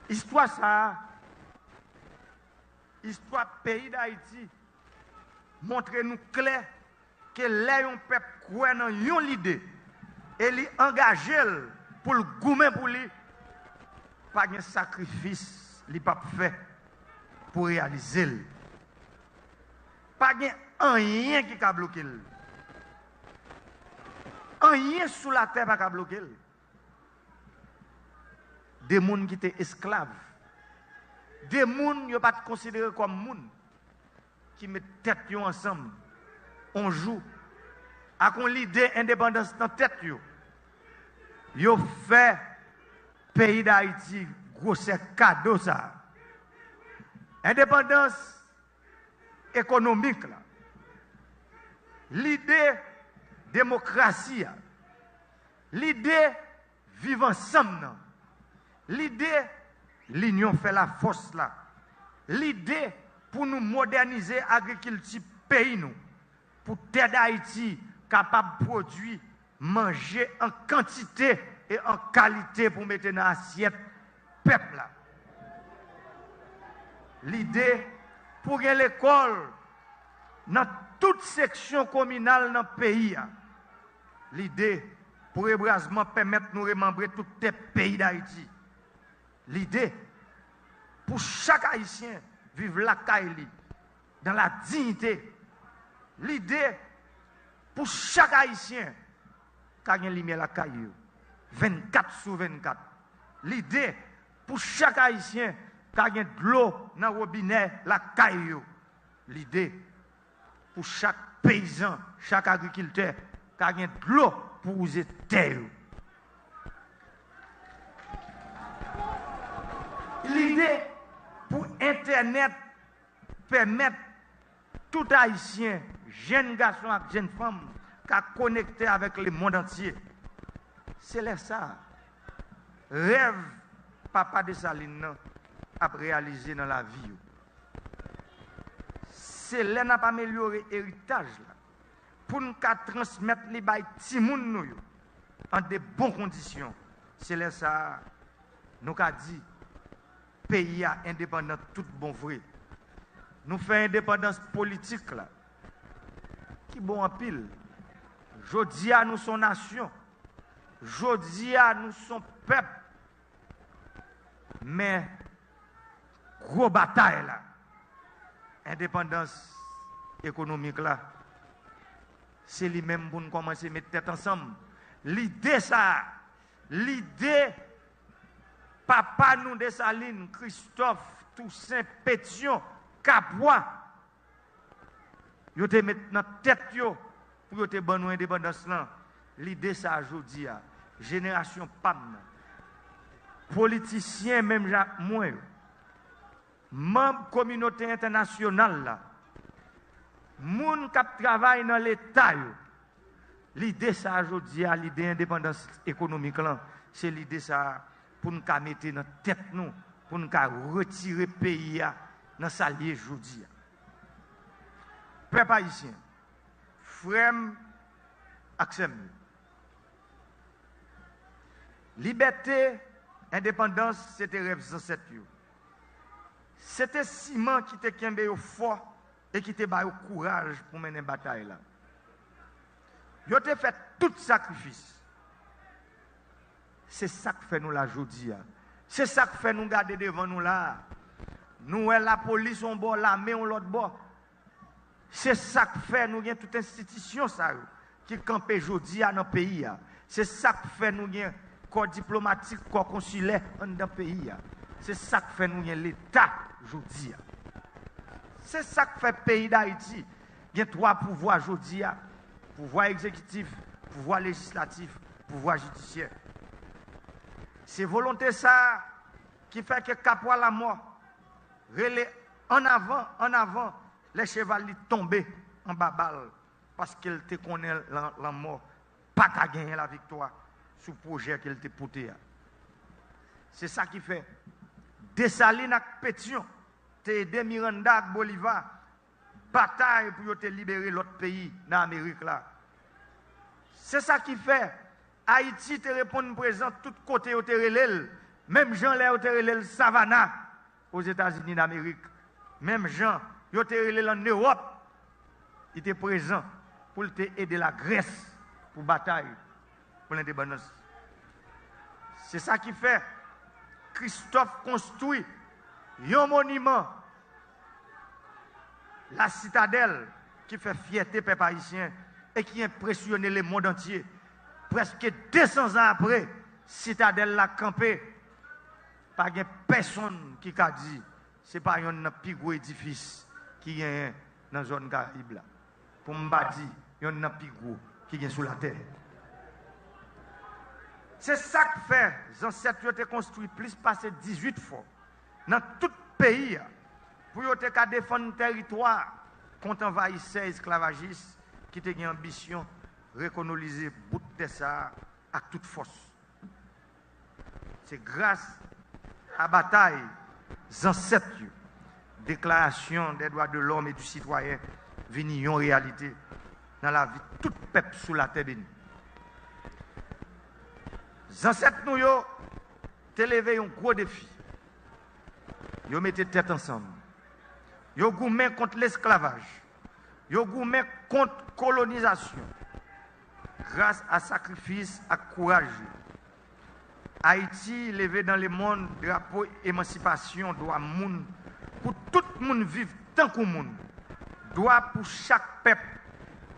Histoire ça, histoire pays d'Haïti, montre-nous clair que les peuple croit dans une idée et li engagé pour le goumen pour lui, pas de sacrifice li pas fait pour réaliser. Pas de rien qui a bloqué. Rien sous la terre pas bloqué. Des gens qui étaient esclaves, des gens qui ne sont pas considérés comme gens, qui mettent tête ensemble, on joue, avec l'idée d'indépendance dans la tête. Ils ont fait le pays d'Haïti, gros cadeau ça. Indépendance économique, l'idée démocratie, l'idée vivre ensemble. L'idée, l'union fait la force là. L'idée pour nous moderniser l'agriculture pays nous, pour t'aider Haïti capable de produire, manger en quantité et en qualité pour mettre dans l'assiette peuple là. L'idée pour que l'école dans toute section communale dans le pays. L'idée pour ébrasement permettre de nous remembrer tout les pays d'Haïti. L'idée, pour chaque Haïtien, vivre la Kaili, dans la dignité. L'idée, pour chaque Haïtien, qui a une lumière la Kaili, 24 sur 24. L'idée, pour chaque Haïtien, qui a de l'eau dans le robinet, la Kaili. L'idée, pour chaque paysan, chaque agriculteur, qui a de l'eau pour user terre. L'idée pour Internet permettre tout Haïtien, jeune garçon et jeune femme, à connecter avec le monde entier. C'est là ça. Rêve Papa Dessalines a réalisé dans la vie. C'est là n'a pas amélioré l'héritage pour nous transmettre les bails timoun en de bonnes conditions. C'est là ça nous a dit pays indépendant tout bon vrai. Nous faisons indépendance politique là. Qui bon en pile. Jodi à nous son nation. Jodi à nous son peuple. Mais gros bataille là. Indépendance économique là. C'est lui-même pour nous commencer à mettre tête ensemble. L'idée ça, l'idée Papa nous Dessalines, Christophe, Toussaint, Pétion, Capois, ils te mettent dans tête pour te bonne indépendance là. L'idée ça aujourd'hui, génération PAM, politiciens même Jacques Moi, membres communauté internationale là, moun qui travaille dans l'État, l'idée ça aujourd'hui, l'idée indépendance économique là, c'est l'idée ça pour nous mettre dans la tête nous, pour nous retirer le pays dans sa liée aujourd'hui. Peuple haïtien, frère Axem, liberté, indépendance, c'était rêve ancêtre. C'était ciment qui était kembe au fort et qui te ba au courage pour mener une bataille là. Yo te fait tout sacrifice. C'est ça que fait nous la aujourd'hui. C'est ça que fait nous garder devant nous là. Nous, la police, on bord, l'armée, on l'autre bord. C'est ça que fait nous avons toute institution ça, qui campe aujourd'hui dans le pays. C'est ça que fait nous avons corps diplomatique, corps consulaire dans le pays. C'est ça que fait nous avons l'État aujourd'hui. C'est ça que fait le pays d'Haïti. Il y a 3 pouvoirs aujourd'hui. Pouvoir exécutif, pouvoir législatif, pouvoir judiciaire. C'est volonté ça qui fait que Capois la mort, en avant, les chevaliers tombés en bas balle parce qu'elle te connaît la mort, pas qu'à gagner la victoire sous projet qu'elle te porté. C'est ça qui fait. Dessalines et Pétion, te aidé Miranda et Bolivar, bataille pour te libérer l'autre pays dans l'Amérique là. C'est ça qui fait. Haïti te répond présent tout côté au terrelel. Même Jean Léo terrelel Savannah aux États-Unis d'Amérique. Même Jean yo terrelel en Europe. Il était présent pour te aider la Grèce pour bataille pour l'indépendance. C'est ça qui fait. Christophe construit un monument, la citadelle qui fait fierté peuple haïtien et qui impressionne le monde entier. Presque 200 ans après, citadelle l'a campé. Pas de personne qui a dit c'est pas un plus gros édifice qui est dans la zone Caraïbe. Pour me dire, il y a un plus gros qui est sous la terre. C'est ça que fait. Les ancêtres ont construit plus passer 18 fois dans tout le pays pour défendre le territoire contre envahisseurs esclavagistes qui ont une ambition de recoloniser bout de ça à toute force. C'est grâce à la bataille des ancêtres, déclaration des droits de l'homme et du citoyen, venue en réalité dans la vie de tout peuple sous la terre bénie. Les ancêtres nous ont élevé un gros défi. Ils ont mis tête ensemble. Ils ont gourmé contre l'esclavage. Ils ont gourmé contre la colonisation. Grâce à sacrifice, à courage. Haïti levé dans le monde drapeau émancipation droit monde pour tout le monde vivre tant que monde. Droit pour chaque peuple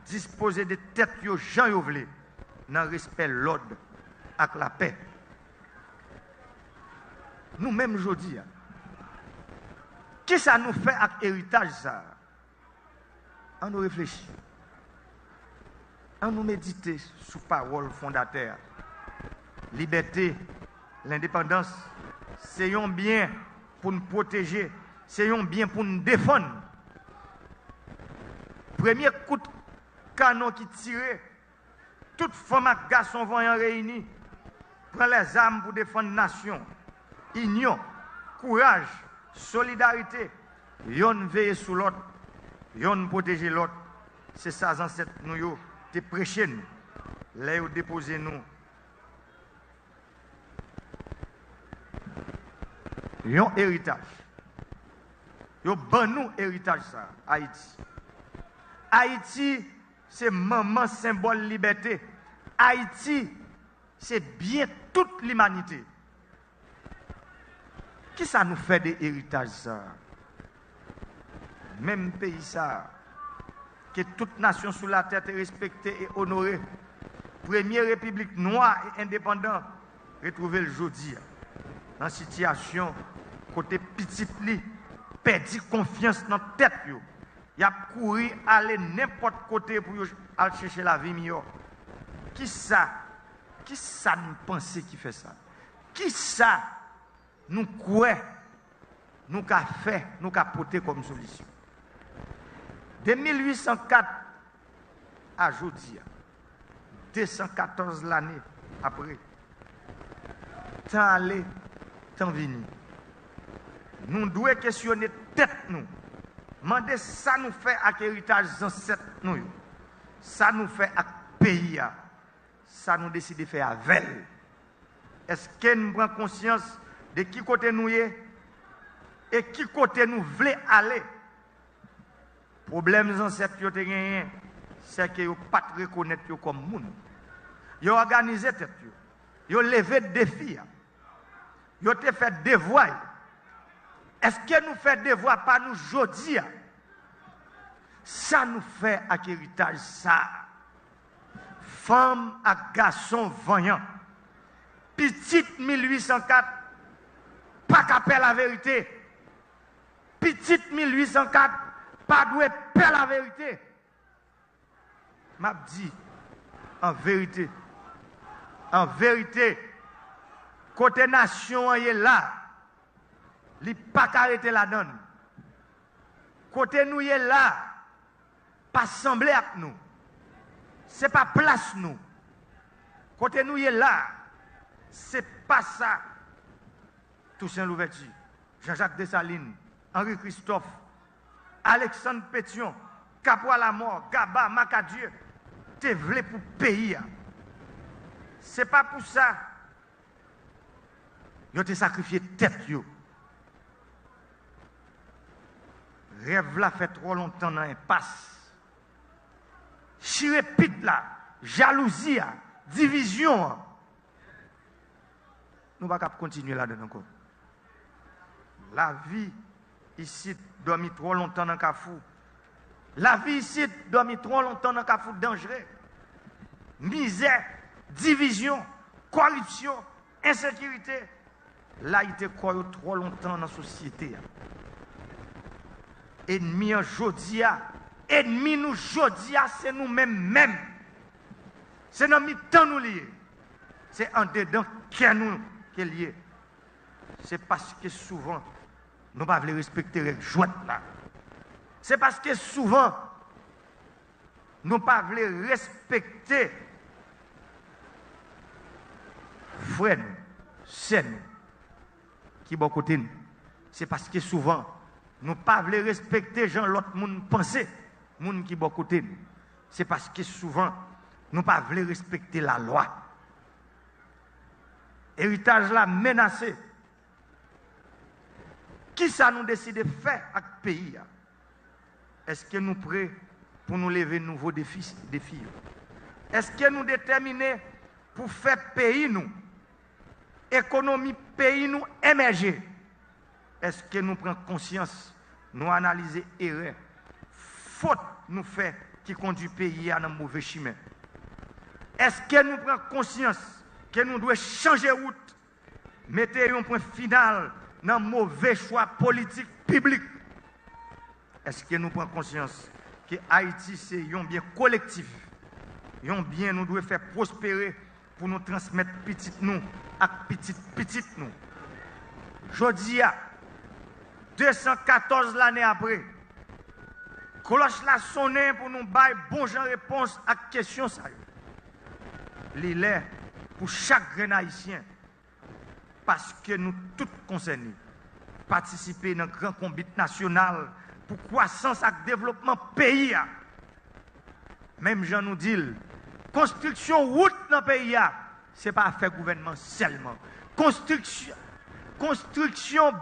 disposer de têtes yo gens yo vle dans respect l'ordre avec la paix. Nous même aujourd'hui, qui ça nous fait avec héritage ça? On nous réfléchit. On nous médite sous parole fondateur. Liberté, l'indépendance, c'est un bien pour nous protéger, c'est un bien pour nous défendre. Premier coup de canon qui tire, toutes femmes et garçons vont en réunir, prendre les armes pour défendre la nation. Union, courage, solidarité, yon veille sur l'autre, yon protéger l'autre. C'est ça, les ancêtres nous, te prêcher nous, là où déposer nous. Yon héritage. Yon ban nous héritage ça, Haïti. Haïti, c'est maman symbole liberté. Haïti, c'est bien toute l'humanité. Qui ça nous fait des héritages ça? Même pays ça, que toute nation sous la terre est respectée et honorée. Première république noire et indépendante, retrouvée le jeudi. En situation, côté petit li, perdu confiance dans la tête. Il a couru aller n'importe côté pour aller chercher la vie meilleure. Qui ça nous pense qui fait ça? Qui ça nous croit, nous qu'a fait, nous qu'a porté comme solution? De 1804 à aujourd'hui, 214 l'année après, tant aller, tant venir. Nous devons questionner tête nous. Demander ça nous fait avec héritage ancêtre nous. Ça nous fait avec pays. Ça nous décide de faire avec. Est-ce que nous prenons conscience de qui côté nous est et qui côté nous voulons aller? Problème ancêtres yo te gagné, c'est que yo pas reconnaître yo comme monde. Yo organisé tête yo. Ils ont levé le défi. Ils ont fait devoir. Est-ce que nous faisons devoir par nous aujourd'hui? Ça nous fait avec héritage ça. Femme à garçon voyant. Petite 1804, pas qu'à perdre la vérité. Petite 1804, pas doué perdre la vérité. M'a dit, en vérité, côté nation est là, il n'est pas qu'arrêter la donne. Côté nous est là, pas sembler avec nous. Ce n'est pas place nous. Côté nous est là, ce n'est pas ça. Toussaint Louverture, Jean-Jacques Dessalines, Henri Christophe, Alexandre Pétion, Capois la mort, Gaba, Macadieu, te vle pour pays. Ce n'est pas pour ça. Ils ont sacrifié tête. Rêve là fait trop longtemps dans l'impasse. Chirépite là, jalousie, division. Nous ne pouvons pas continuer là-dedans encore. La vie ici dormi trop longtemps dans le Carrefour. La vie ici dormi trop longtemps dans le Carrefour dangereux. Misère, division, corruption, insécurité. Là, il était trop longtemps dans la société. Ennemi en jodia, ennemi nous jodia, c'est nous-mêmes. C'est dans le temps nous liés. C'est en dedans qui nous qui est lié. C'est parce que souvent, nous ne pouvons pas respecter les joies là. C'est parce que souvent, nous ne pouvons pas respecter frères, sœurs qui sont à côté de nous. C'est parce que souvent, nous ne pouvons pas respecter gens l'autre monde penser, monde qui sont à côté de nous. C'est parce que souvent, nous ne pouvons pas respecter la loi. Héritage là menacé. Qui ça nous décide de faire avec le pays? Est-ce que nous prêts pour nous lever de nouveaux défis? Est-ce que nous déterminés pour faire pays nous, économie pays nous émerger? Est-ce que nous prenons conscience, nous analyser erreur, faute nous fait qui conduit le pays à un mauvais chemin? Est-ce que nous prenons conscience que nous devons changer de route, mettre un point final dans le mauvais choix politique public? Est-ce que nous prenons conscience que Haïti, c'est un bien collectif, un bien nous devons faire prospérer pour nous transmettre petit nous à petit nous? Jodi, 214 l'année après, cloche la sonne pour nous bailler bon genre réponse à la question. Il est pour chaque grain haïtien, parce que nous tous concernés, participer dans le grand combat national pour croissance et développement pays. Même Jean nous dit, construction route dans le pays, ce n'est pas affaire gouvernement seulement. Construction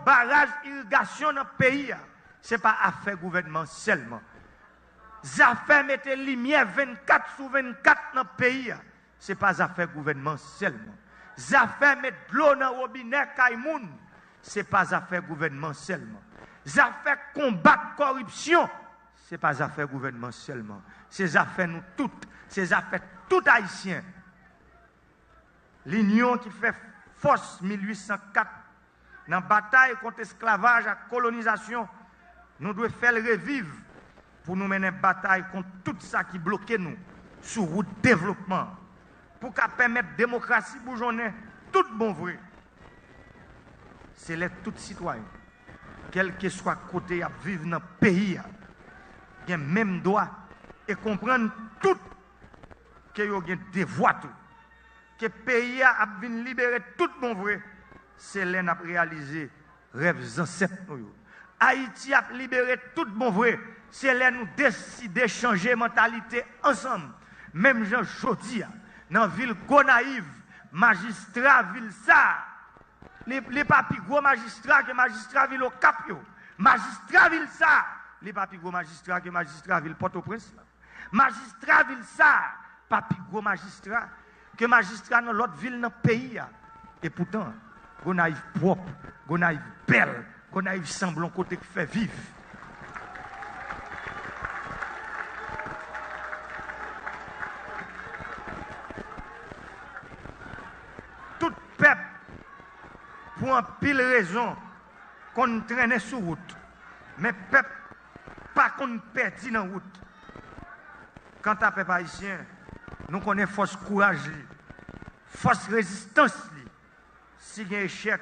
barrage, irrigation dans le pays, ce n'est pas affaire gouvernement seulement. Affaire mettre lumière 24 sur 24 dans le pays, ce n'est pas affaire gouvernement seulement. Affaire mettre de l'eau dans le robinet Kaimoun, ce n'est pas affaire gouvernement seulement. Affaire combattre corruption, ce n'est pas affaire gouvernement seulement. C'est affaire nous toutes, c'est affaire tout haïtien. L'union qui fait force 1804 dans la bataille contre l'esclavage et la colonisation, nous devons faire le revivre pour nous mener une bataille contre tout ça qui bloque nous sur route de développement, pour qu'à permettre la démocratie bourgeonner, tout bon vrai. C'est les tout citoyens, quel que soit côté à vivre dans le pays, qui ont même droit et comprendre tout que vous avez des voix tout. Que le pays a libéré tout bon vrai, c'est là qu'on a réalisé rêves ancêtres. Haïti a libéré tout bon vrai, c'est là nous décider de changer mentalité ensemble. Même Jean Jodi, dans la ville Gonaïve, magistrat ville ça, les papis gros magistrats que magistrat ville au Cap, magistrat ville ça, les papis gros magistrats que magistrat ville Port-au-Prince, magistrat ville ça, papi gros magistrat, que magistrat dans l'autre ville dans le pays. Et pourtant, Gonaïve propre, Gonaïve belle, Gonaïve semblant côté qui fait vivre. Tout peuple, pour un pile raison, qu'on traîne sur route, mais peuple, pas qu'on perdit dans route. Quant à peuple haïtien, nous connaissons force courage, force résistance. Si il y a échec,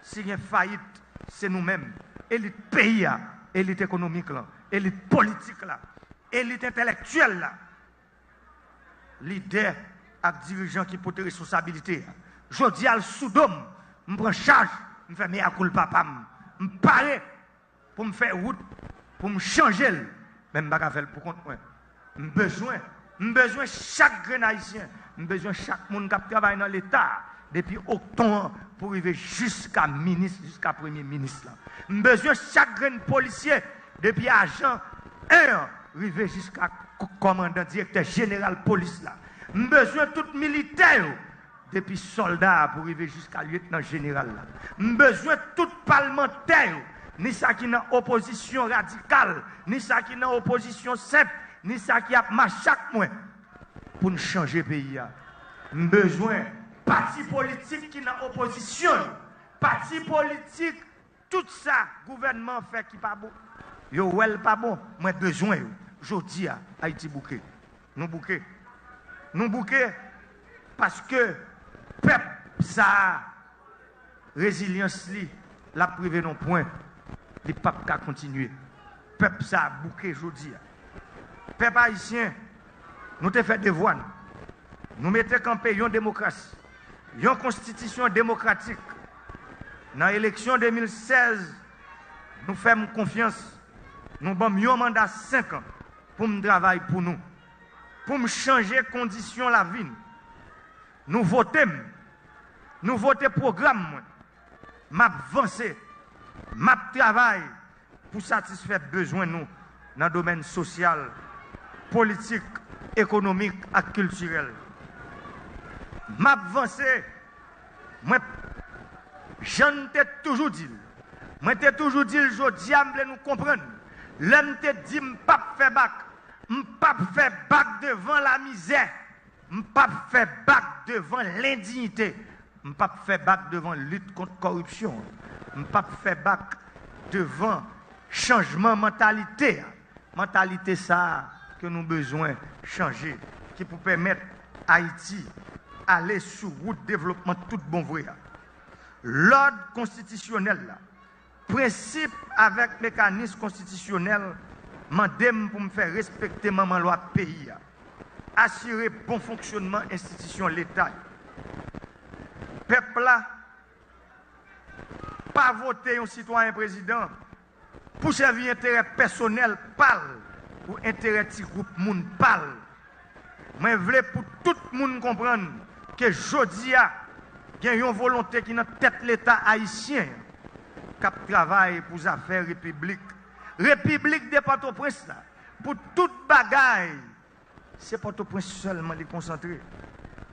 si il y a faillite, c'est nous-mêmes. Élite pays, élite économique, élite politique, élite intellectuelle, leader et dirigeant qui portent responsabilité. Je dis à Soudom, je prends charge, je fais mes culpa, je pars pour me faire route, pour me changer, même pas faire pour compte moi. J'ai besoin de chaque Haïtien, j'ai besoin de chaque monde qui travaille dans l'État, depuis octobre pour arriver jusqu'à ministre, jusqu'à premier ministre. J'ai besoin de chaque policier, depuis agent 1, arriver jusqu'à commandant, directeur général police. J'ai besoin de tout militaire, depuis soldat pour arriver jusqu'à lieutenant général. J'ai besoin de tout parlementaire, ni ça qui est dans opposition radicale, ni ça qui est dans opposition simple, ni ça qui a marché chaque mois pour nous changer le pays. J'ai besoin de parti politique qui est dans opposition, parti politique, tout ça, gouvernement fait qui pas bon. Yo, well, pas bon, moi besoin. Je dis à Haïti bouquet. Nous bouquet. Nous bouquet parce que peuple, ça, résilience, la privée non point, les papes qu'à continuer. Peuple, ça, bouquet, je dis. Peuple haïtien, nous te fait devoir. Nous mettons campé une démocratie, une constitution démocratique. Dans l'élection 2016, nous faisons confiance. Nous avons un mandat 5 ans pour nous travailler pour nous, pour nous changer les conditions de la vie. Nous votons programme, m'avancer, travail pour satisfaire les besoins nous dans le domaine social, politique, économique et culturel. M'avancer, moi, j'en t'ai toujours dit, je dis à nous comprendre. L'homme te dit, je ne pas faire bac. Je ne pas faire bac devant la misère. Je ne pas faire bac devant l'indignité. Je ne pas faire bac devant la lutte contre la corruption. Je ne pas faire bac devant changement de mentalité. Mentalité ça que nous avons besoin de changer, qui peut permettre à Haïti aller sur route de développement tout bon vrai. L'ordre constitutionnel là, principe avec mécanisme constitutionnel, mandem pour me faire respecter maman loi pays, assurer bon fonctionnement institution l'État. Peuple là, pas voter un citoyen président pour servir intérêt personnel parle ou intérêt petit groupe moun parle. Mais je veux pour tout le monde comprendre que Jodia il y a une volonté qui est dans la tête de l'État haïtien qui travaille pour les affaires république. République de Port-au-Prince, pour toute bagaille, c'est Port-au-Prince seulement les concentrer.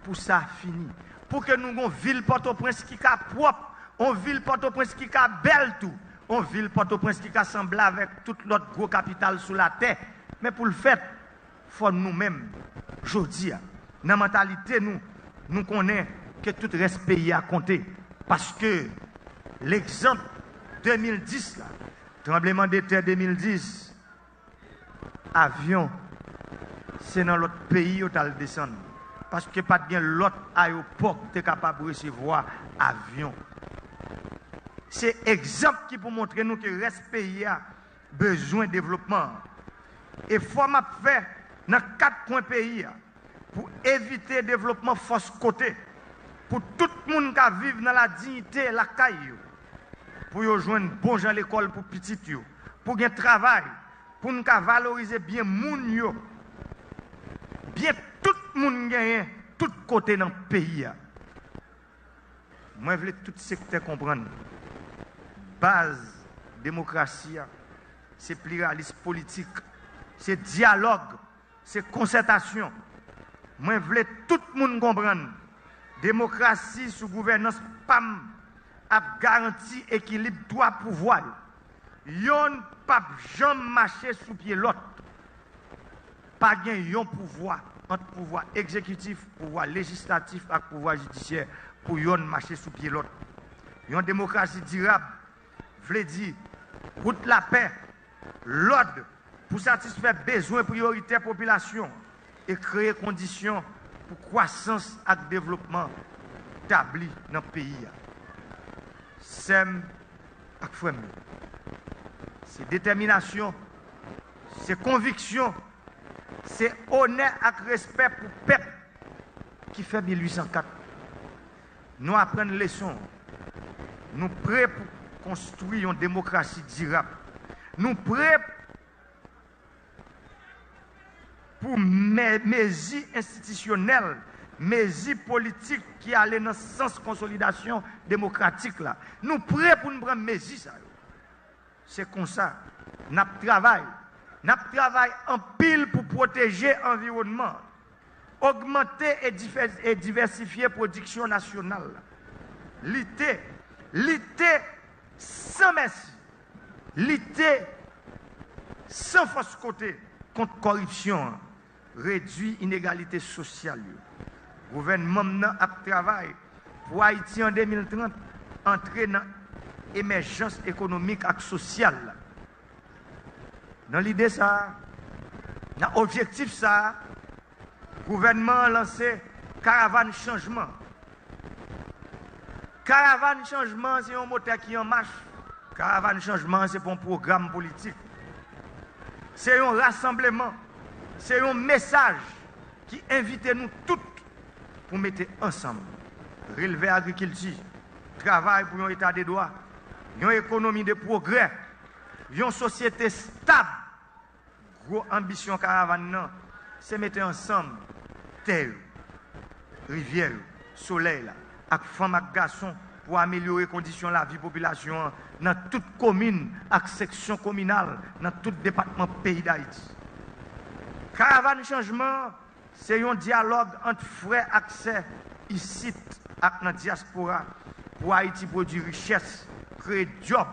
Pour ça, fini. Pour que nous ayons une ville Port-au-Prince qui est propre, une ville Port-au-Prince qui est belle tout, une ville Port-au-Prince qui est semblable avec toute l'autre gros capitale sous la terre. Mais pour le faire, il faut nous-mêmes, aujourd'hui, dans la mentalité, nous connaissons que tout reste pays à compter. Parce que l'exemple 2010, là, tremblement de terre 2010, avion, c'est dans l'autre pays où tu le descendre. Parce que pas de l'autre aéroport qui est capable de recevoir avion. C'est exemple qui peut montrer nous que reste pays a besoin de développement. Et il faut faire dans 4 coins pays pour éviter le développement force côté. Pour tout le monde qui vit dans la dignité, la caille, pour joindre bon gens à l'école pour petit, pour gagner travail, pour nous valoriser bien moun, bien tout le monde gagne, tout côté dans le pays. Moi, je veux tout secteur comprendre. Base, démocratie, c'est pluralisme politique, c'est dialogue, c'est concertation. Moi, je veux tout le monde comprendre. Démocratie sous gouvernance PAM a garanti équilibre droit pouvoir. Yon pas jamais marcher sous pied l'autre. Pas gain yon pouvoir entre pouvoir exécutif, pouvoir législatif et pouvoir judiciaire pour yon marcher sous pied l'autre. Yon démocratie durable veut dire route la paix, l'ordre pour satisfaire besoins prioritaires de la population et créer conditions pour croissance et développement établi dans le pays. C'est détermination, c'est conviction, c'est honneur et respect pour le peuple qui fait 1804. Nous apprenons leçon. Nous prêts pour construire une démocratie durable. Nous prêts pour mesures institutionnelles, mesures politiques qui allaient dans le sens de consolidation démocratique. Là. Nous prêts pour nous prendre mesures. C'est comme ça. Nous travaillons. Nous travaillons en pile pour protéger l'environnement, augmenter et diversifier la production nationale. Lutter sans merci, lutter sans force côté contre la corruption, réduire l'inégalité sociale. Le gouvernement a travaillé pour Haïti en 2030, entrer dans l'émergence économique et sociale. Dans l'idée ça, dans l'objectif ça, le gouvernement a lancé Caravane Changement. Caravane Changement, c'est un moteur qui en marche. Caravane Changement, c'est un programme politique. C'est un rassemblement. C'est un message qui invite nous tous pour mettre ensemble. Relever l'agriculture, travail pour un état de droit, une économie de progrès, une société stable. Gros ambition Caravane, c'est mettre ensemble terre, rivière, soleil, avec femmes et garçons pour améliorer les conditions de la vie de la population dans toute commune et section communale, dans tout département du pays d'Haïti. Caravane Changement, c'est un dialogue entre frères accès ici et dans la diaspora pour Haïti produire richesse, créer job,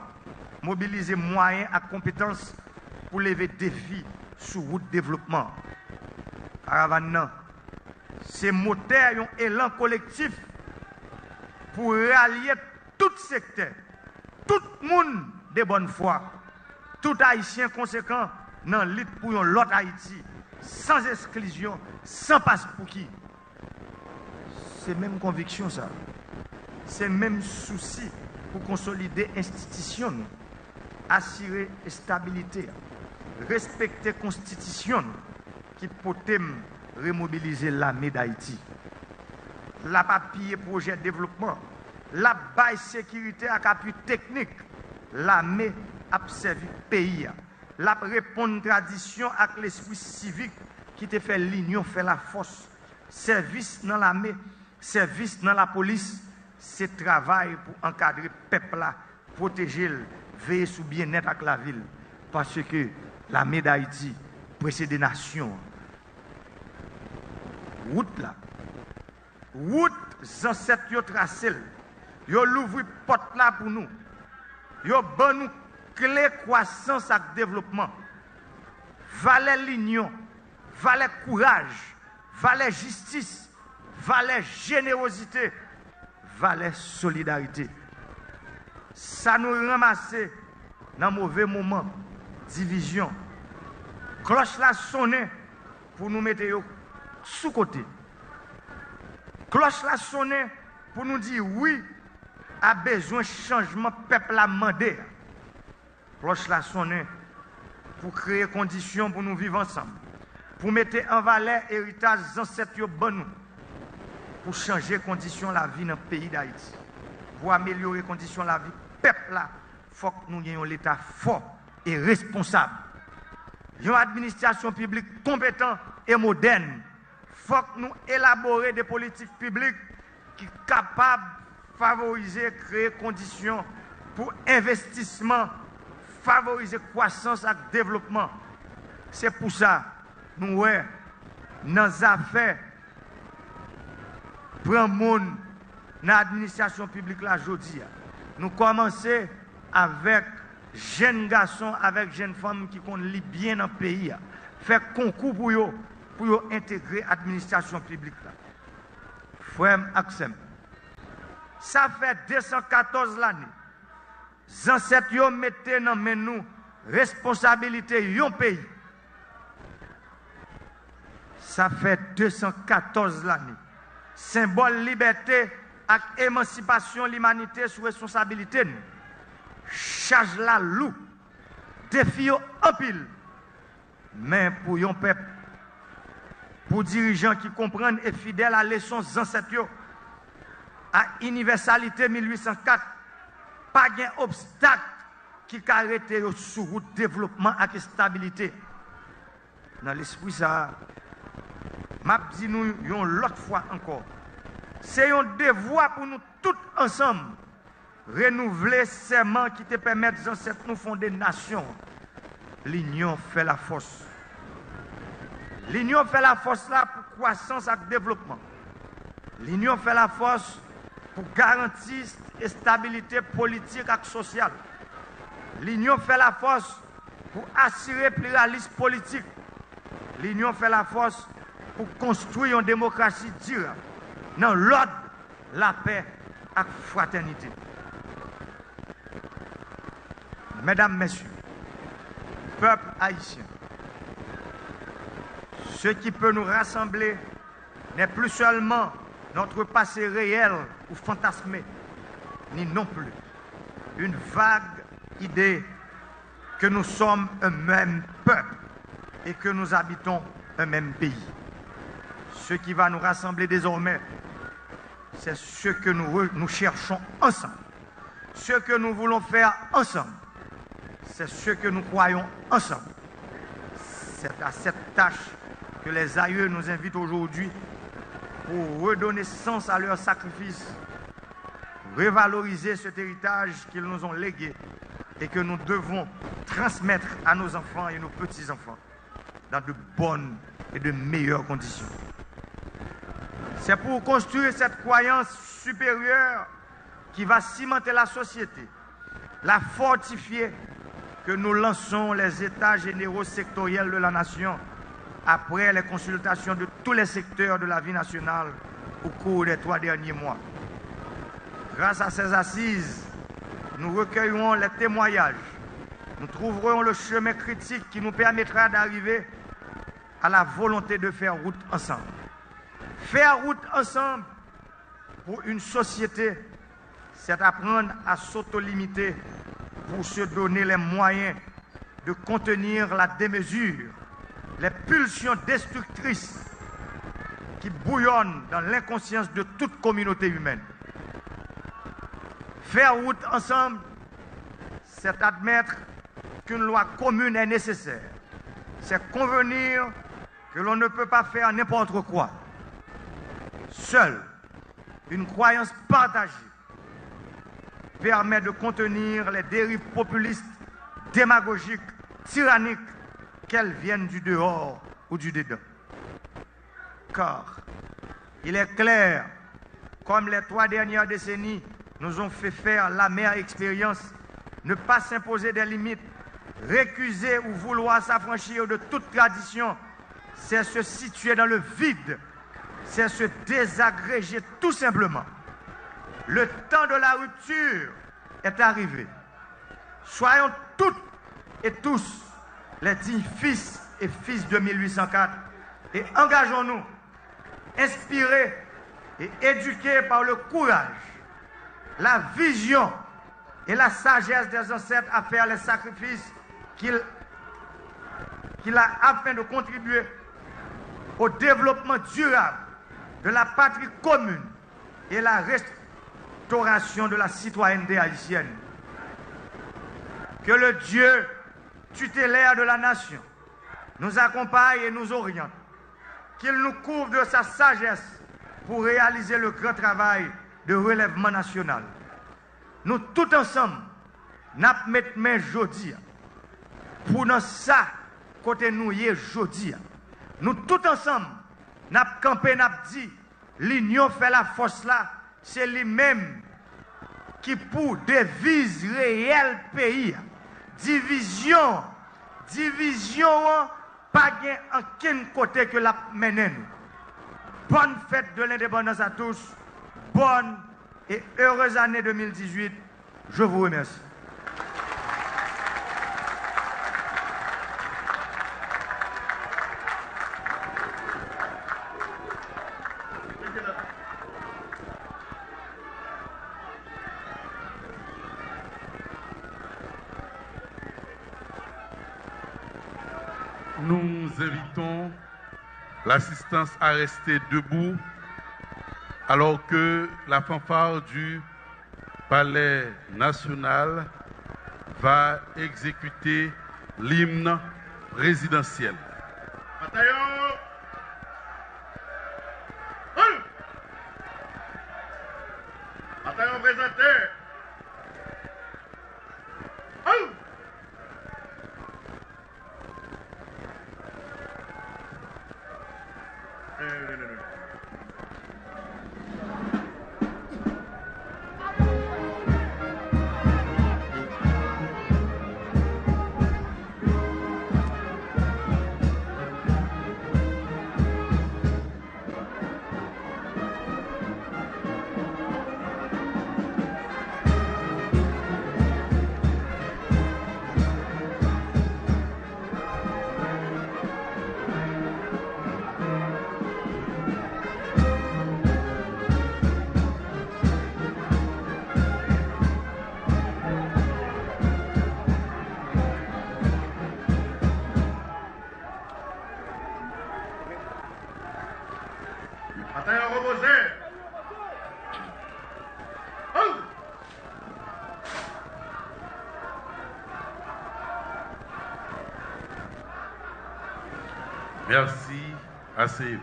mobiliser moyens et compétences pour lever défis sur route de développement. Caravane, c'est moteur un élan collectif pour rallier tout secteur, tout le monde de bonne foi, tout haïtien conséquent dans la lutte pour l'autre Haïti, sans exclusion, sans passe pour qui. C'est même conviction ça. C'est même souci pour consolider l'institution, assurer la stabilité, respecter la constitution qui peut remobiliser l'armée d'Haïti. La papier projet de développement, la baille sécurité à appui technique, l'armée a servi le pays. La répondre tradition avec l'esprit civique qui te fait l'union, fait la force. Service dans l'armée, service dans la police, c'est travail pour encadrer le peuple, protéger, veiller sur le bien-être avec la ville. Parce que l'armée d'Haïti précède des nations. Route là. Route, ancêtres ont tracé. Ils ont ouvert porte là pour nous. Ils ont donné nous clé croissance et développement. Valet l'union, valet courage, valet justice, valet générosité, valet solidarité. Ça nous ramasse dans mauvais moment, division. Cloche la sonne pour nous mettre sous côté. Cloche la sonne pour nous dire oui à besoin de changement peuple a demandé. Cloche la sonne pour créer conditions pour nous vivre ensemble. Pour mettre en valeur héritage ancêtres bon pour changer les conditions de la vie dans le pays d'Haïti. Pour améliorer les conditions de la vie peuple là, il faut que nous ayons l'État fort et responsable. Une administration publique compétente et moderne. Il faut que nous élaborer des politiques publiques qui sont capables de favoriser, créer conditions pour investissement, favoriser croissance et développement. C'est pour ça que nous, dans les affaires prend monde dans l'administration publique là aujourd'hui. Nous commençons avec jeunes garçons, avec jeunes femmes qui connaissent bien dans le pays. Faire concours pour intégrer l'administration publique là. Frère Axem. Ça fait 214 l'année. Les ancêtres mettaient dans nous responsabilité d'un pays. Ça fait 214 l'année. Symbole liberté et émancipation l'humanité sous responsabilité. Charge la loup. Défi en pile. Mais pour un peuple, pour dirigeants qui comprennent et fidèles à leçons ancêtres, à universalité 1804, pas d'obstacle qui arrête sur route développement et stabilité. Dans l'esprit ça, m'a dit nous l'autre fois encore. C'est un devoir pour nous tous ensemble renouveler serment qui te permettent aux ancêtres nous fonder nation. L'union fait la force. L'union fait la force là pour croissance et développement. L'union fait la force pour garantir la stabilité politique et sociale. L'union fait la force pour assurer le pluralisme politique. L'union fait la force pour construire une démocratie durable dans l'ordre, la paix et la fraternité. Mesdames, Messieurs, peuple haïtien, ce qui peut nous rassembler n'est plus seulement notre passé réel ou fantasmé, ni non plus une vague idée que nous sommes un même peuple et que nous habitons un même pays. Ce qui va nous rassembler désormais, c'est ce que nous cherchons ensemble, ce que nous voulons faire ensemble, c'est ce que nous croyons ensemble. C'est à cette tâche que les aïeux nous invitent aujourd'hui pour redonner sens à leur sacrifice, revaloriser cet héritage qu'ils nous ont légué et que nous devons transmettre à nos enfants et nos petits-enfants dans de bonnes et de meilleures conditions. C'est pour construire cette croyance supérieure qui va cimenter la société, la fortifier, que nous lançons les états généraux sectoriels de la nation après les consultations de tous les secteurs de la vie nationale au cours des 3 derniers mois. Grâce à ces assises, nous recueillerons les témoignages, nous trouverons le chemin critique qui nous permettra d'arriver à la volonté de faire route ensemble. Faire route ensemble pour une société, c'est apprendre à s'auto-limiter pour se donner les moyens de contenir la démesure, les pulsions destructrices qui bouillonnent dans l'inconscience de toute communauté humaine. Faire route ensemble, c'est admettre qu'une loi commune est nécessaire. C'est convenir que l'on ne peut pas faire n'importe quoi. Seule une croyance partagée permet de contenir les dérives populistes, démagogiques, tyranniques, qu'elles viennent du dehors ou du dedans. Car il est clair, comme les 3 dernières décennies nous ont fait faire l'amère expérience, ne pas s'imposer des limites, récuser ou vouloir s'affranchir de toute tradition, c'est se situer dans le vide, c'est se désagréger tout simplement. Le temps de la rupture est arrivé. Soyons toutes et tous les dignes fils et fils de 1804 et engageons-nous, inspirés et éduqués par le courage, la vision et la sagesse des ancêtres à faire les sacrifices qu'il a afin de contribuer au développement durable de la patrie commune et la restauration de la citoyenneté haïtienne. Que le Dieu tutélaire de la nation nous accompagne et nous oriente. Qu'il nous couvre de sa sagesse pour réaliser le grand travail de relèvement national. Nous tous ensemble, nous mettons main aujourd'hui pour nous ça côté nous y est aujourd'hui. Nous tous ensemble, nous campé, nous dit l'union fait la force là, c'est lui-même qui pour devise réelle pays. Division, pas gain en quel côté que la mène nous. Bonne fête de l'indépendance à tous, bonne et heureuse année 2018. Je vous remercie. Nous invitons l'assistance à rester debout alors que la fanfare du Palais national va exécuter l'hymne présidentiel. Bataillon! Bataillon présenté! Bataillon reposé! Merci, asseyez-vous.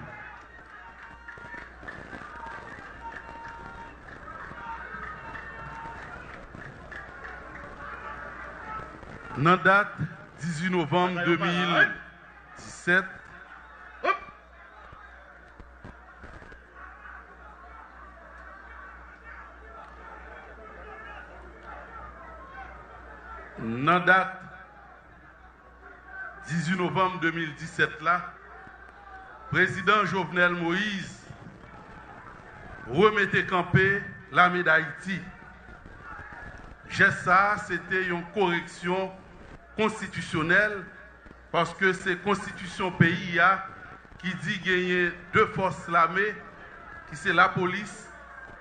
Dans date 18 novembre 2017, dans date 18 novembre 2017 là, président Jovenel Moïse remettait campé l'armée d'Haïti. Ça, c'était une correction constitutionnelle parce que c'est constitution pays qui dit gagner deux forces l'armée, qui c'est la police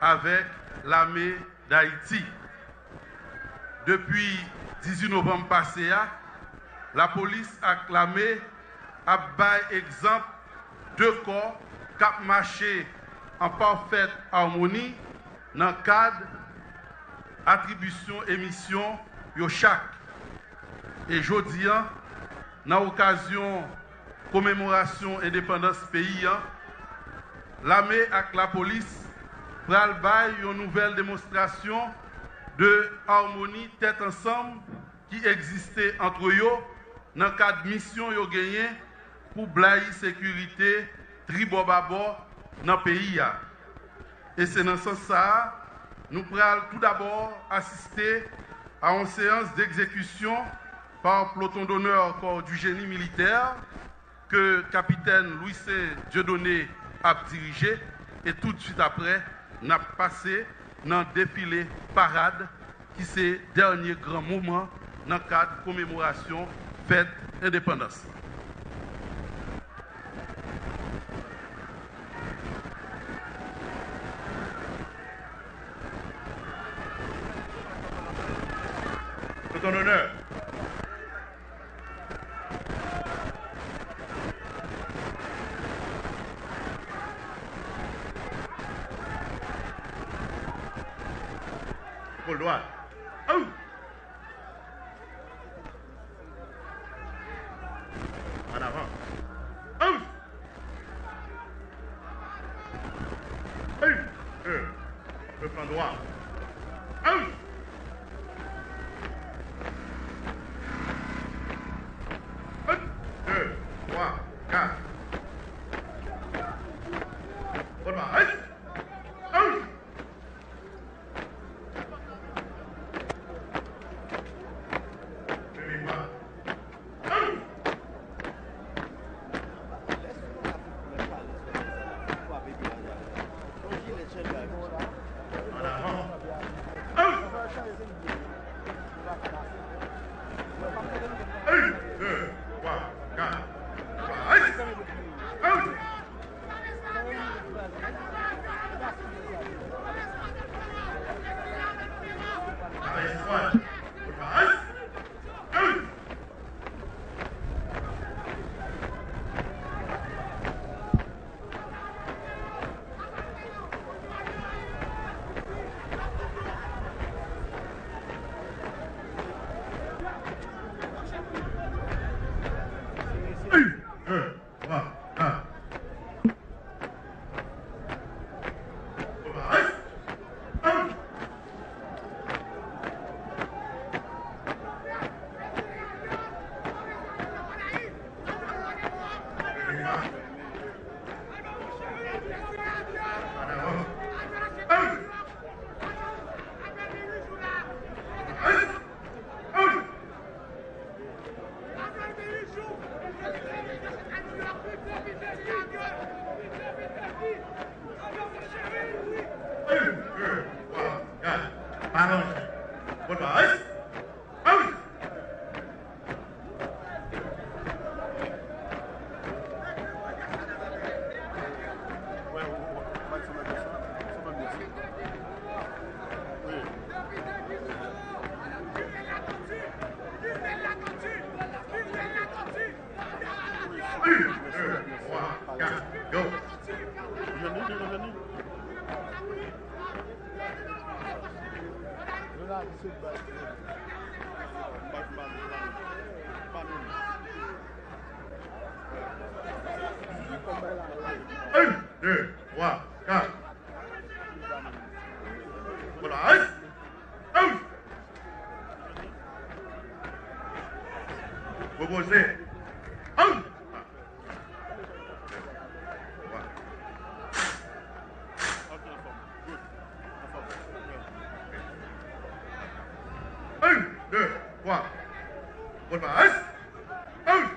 avec l'armée d'Haïti. Depuis 18 novembre passé, la police a clamé à bail exemple deux corps qui ont marché en parfaite harmonie dans le cadre attribution et mission yo chaque. Et jeudi, dans l'occasion commémoration indépendance pays, l'armée et la police pral bail une nouvelle démonstration de harmonie tête ensemble qui existait entre eux dans le cadre de mission yo gagné pour blayer sécurité tribobabo dans le pays. Et c'est dans ce sens ça nous pourrons tout d'abord assister à une séance d'exécution par peloton d'honneur corps du génie militaire que capitaine Louis C. Dieudonné a dirigé et tout de suite après, nous avons passé dans le défilé parade qui c'est le dernier grand moment dans le cadre de commémoration fête indépendance. Tout en honneur. Paul droit. Oh! En avant. Oh! Le plan droit. Oh! 1, 2, 3, 4. Bonne main. One. Advance. Out. Reposez. Out. Un, deux, trois. Repasse. Out.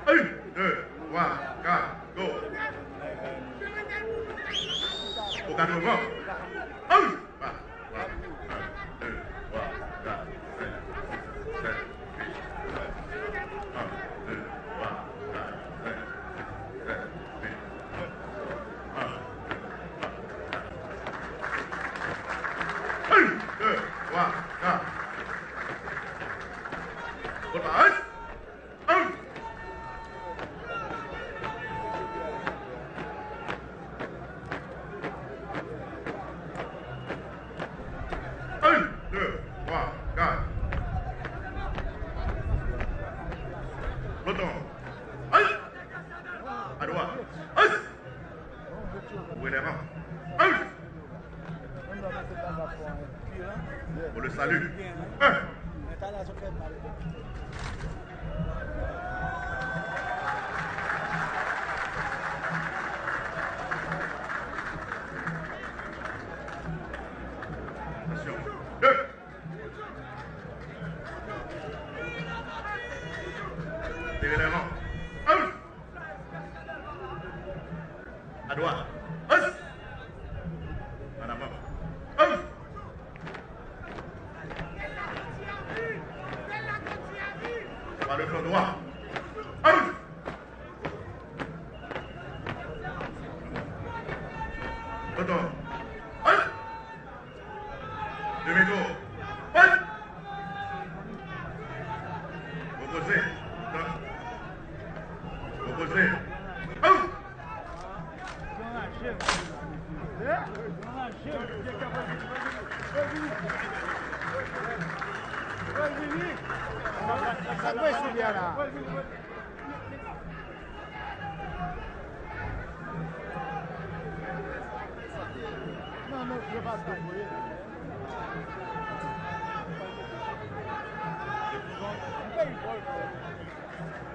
Un, deux, trois, quatre, go. Au 80. Un. On le salue. Attention. Deux. Tirez les rangs. Un. À droite. Un. En avant. Un. Par le flanc droit. Un. Retour. Un. Demi-tour. Un. Reposez. Reposez. Un.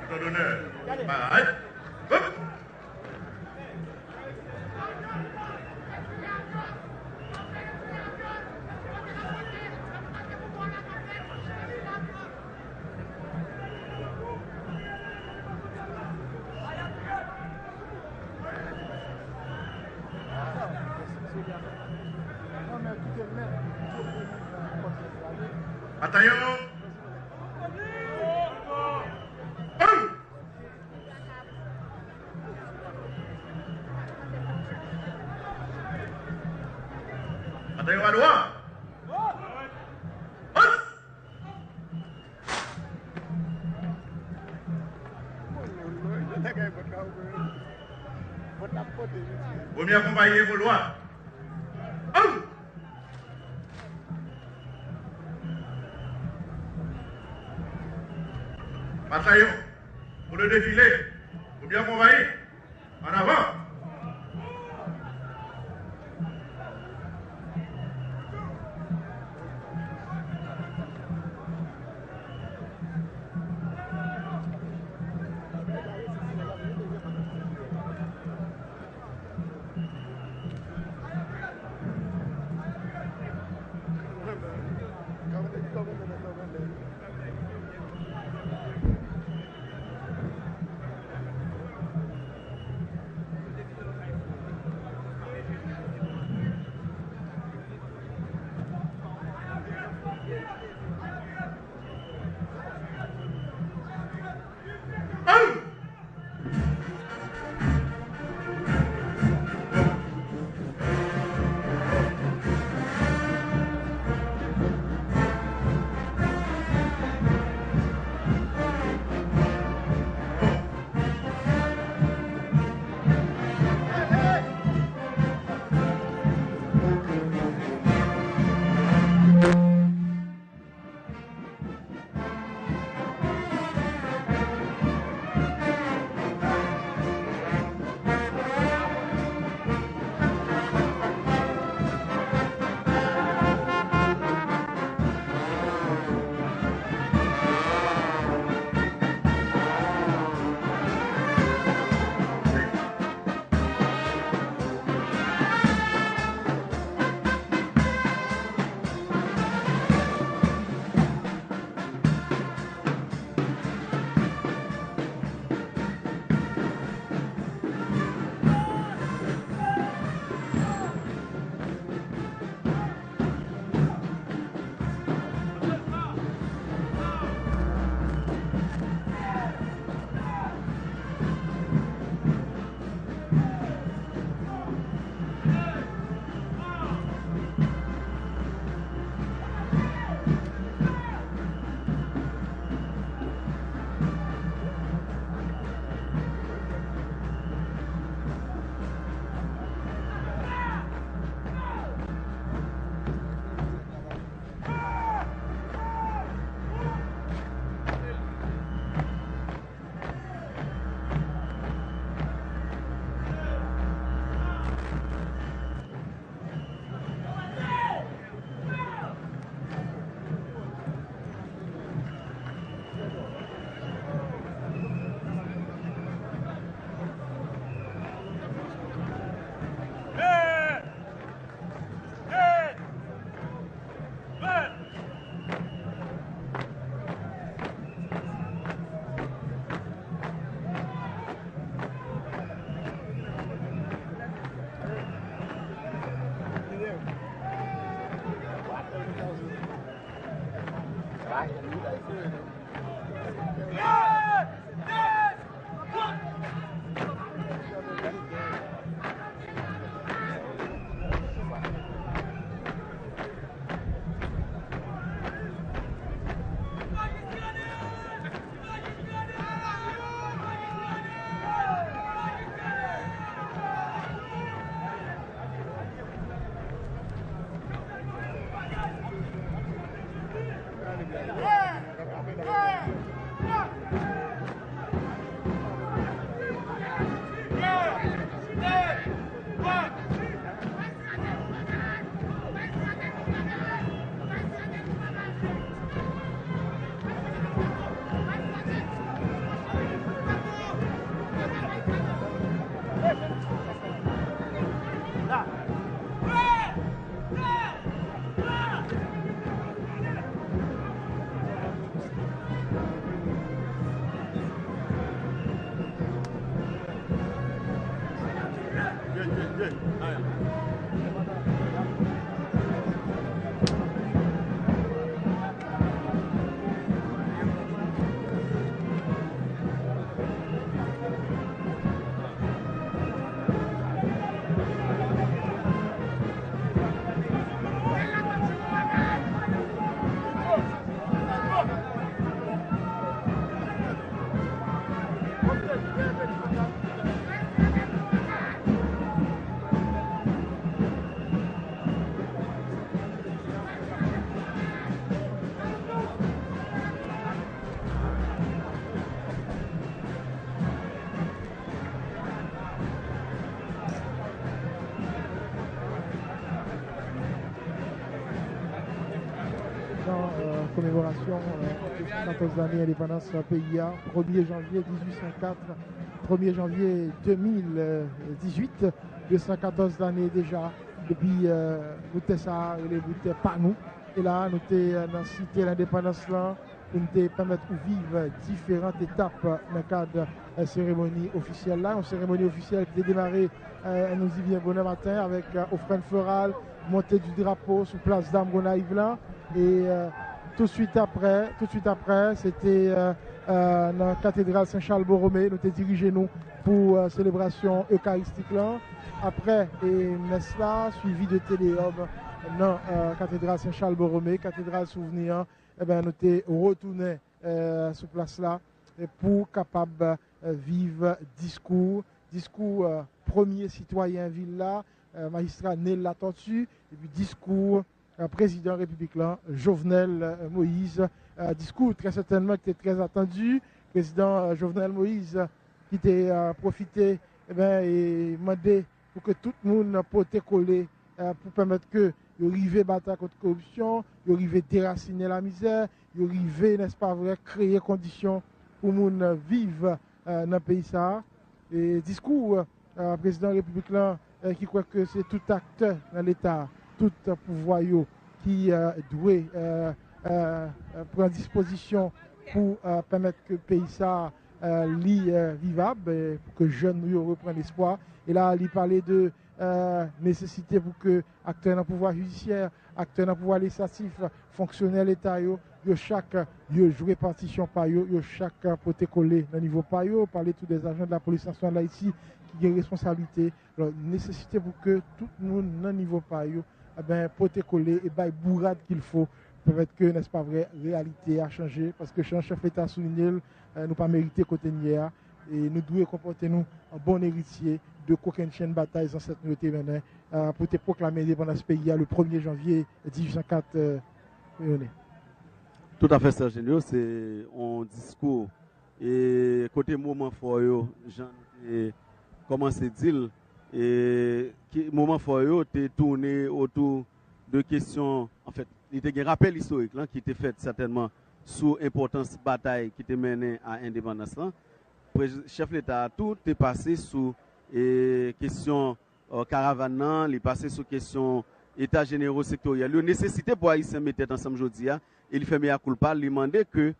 Ton honneur. Parade. Hop. Bataillon. Un. Bataille au droit. Premier compagnie pour loi. Bataillon, pour le défilé, premier compagnie, en avant. commémoration 214 années d'indépendance pays, 1er janvier 1804, 1er janvier 2018, 214 années déjà depuis nous ça, les bouteilles pas nous. Et là, nous sommes dans la cité de l'indépendance là, pour nous permettre de vivre différentes étapes dans le cadre de la cérémonie officielle là. Une cérémonie officielle qui a démarré, nous y vient bon matin avec offrande florale, montée du drapeau sous place d'Armes Gonaïve là. Et tout de suite après, c'était dans la cathédrale Saint-Charles-Borromée. Nous étions dirigés nous pour célébration eucharistique là. Après, et Nesla, suivi de Téléhomme dans la cathédrale Saint-Charles-Borromée, cathédrale souvenir, nous sommes retournés sur place là pour capable vivre discours premier citoyen ville là, magistrat Nel La Tortue, et puis discours président République là, Jovenel Moïse, discours très certainement qui était très attendu, président Jovenel Moïse qui était profité et demandé pour que tout le monde puisse coller pour permettre que ils arrivent à battre contre la corruption, ils arrivent à déraciner la misère, ils arrivent, n'est-ce pas vrai, créer conditions pour les gens vivre dans le pays ça. Et discours président de la République là, qui croit que c'est tout acteur dans l'État, tout pouvoir qui doit prendre disposition pour permettre que le pays ça vivable, pour que les jeunes reprennent espoir. Et là, il parlait de nécessité pour que acteurs dans le pouvoir judiciaire, acteurs dans le pouvoir législatif, fonctionnaires de l'État, chaque jouer partition par chaque poté collé dans le niveau par parler tous des agents de la police nationale ici qui ont une responsabilité. Alors, nécessité pour que tout le monde dans le niveau par poté collé et bail bourrade qu'il faut. Peut-être que, n'est-ce pas vrai, réalité a changé parce que chef l'État souligné, nous pas mérité côté hier et nous devons comporter nous en bon héritier de qu'aucune chaîne bataille dans cette nuit pour te proclamer l'indépendance pays le 1er janvier 1804. Tout à fait, Sergio, c'est un discours et côté moment fort, j'en ai commencé à dire, et moment fort, tu tourné autour de questions, en fait, il y a un rappel historique là, qui était fait certainement sous l'importance bataille qui était menée à l'indépendance. Chef l'État, tout est passé sous question caravane, il est passé sous question état généraux sectoriel. La nécessité pour Haïtiens mettre ensemble aujourd'hui, il fait meilleur culpa, il demandait que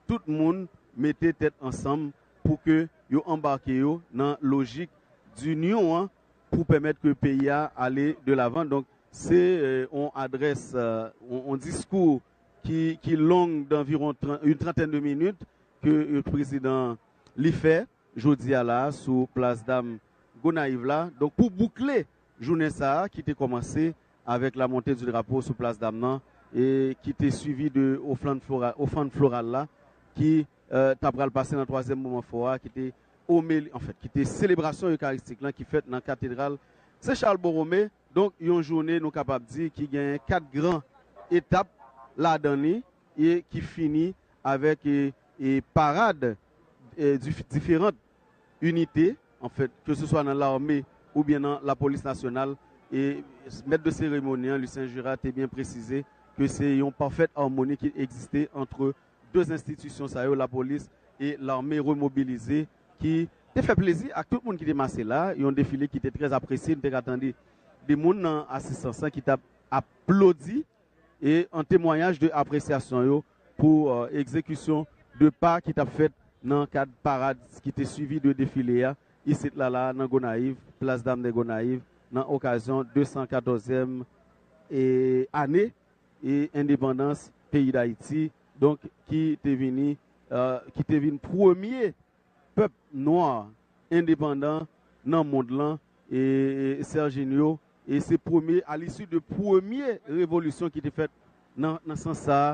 tout le monde mette tête ensemble pour que yo embarqué dans la logique d'union pour permettre que le pays aille de l'avant. Donc c'est on adresse un discours qui est long d'environ une trentaine de minutes que le président l'y fait jeudi à la sous place d'Armes Gonaïve là. Donc pour boucler journée ça qui était commencé avec la montée du drapeau sous place d'Armes et qui était suivi de offrande florale là qui t'apprend passer dans le troisième moment fort qui était qui était célébration eucharistique là qui fait dans la cathédrale Saint-Charles-Borromée. Donc une journée nous capable de dire qu'il y a 4 grandes étapes là-dedans et qui finit avec et parade différentes unités, en fait, que ce soit dans l'armée ou bien dans la police nationale. Et maître de cérémonie, Lucien Jurat, a bien précisé que c'est une parfaite harmonie qui existait entre deux institutions, la police et l'armée remobilisée, qui a fait plaisir à tout le monde qui était massé là. Il y a un défilé qui était très apprécié. Nous avons attendu des gens dans l'assistance qui t'a applaudi et un témoignage d'appréciation pour exécution de pas qui t'a fait dans le cadre de parade qui était suivi de défilé ici là dans Gonaïve, place d'Armes de Gonaïve, dans l'occasion 214e année et indépendance pays d'Haïti, donc qui était venu premier peuple noir indépendant dans le monde là et Serginio et c'est premier à l'issue de première révolution qui était faite dans ce sens ça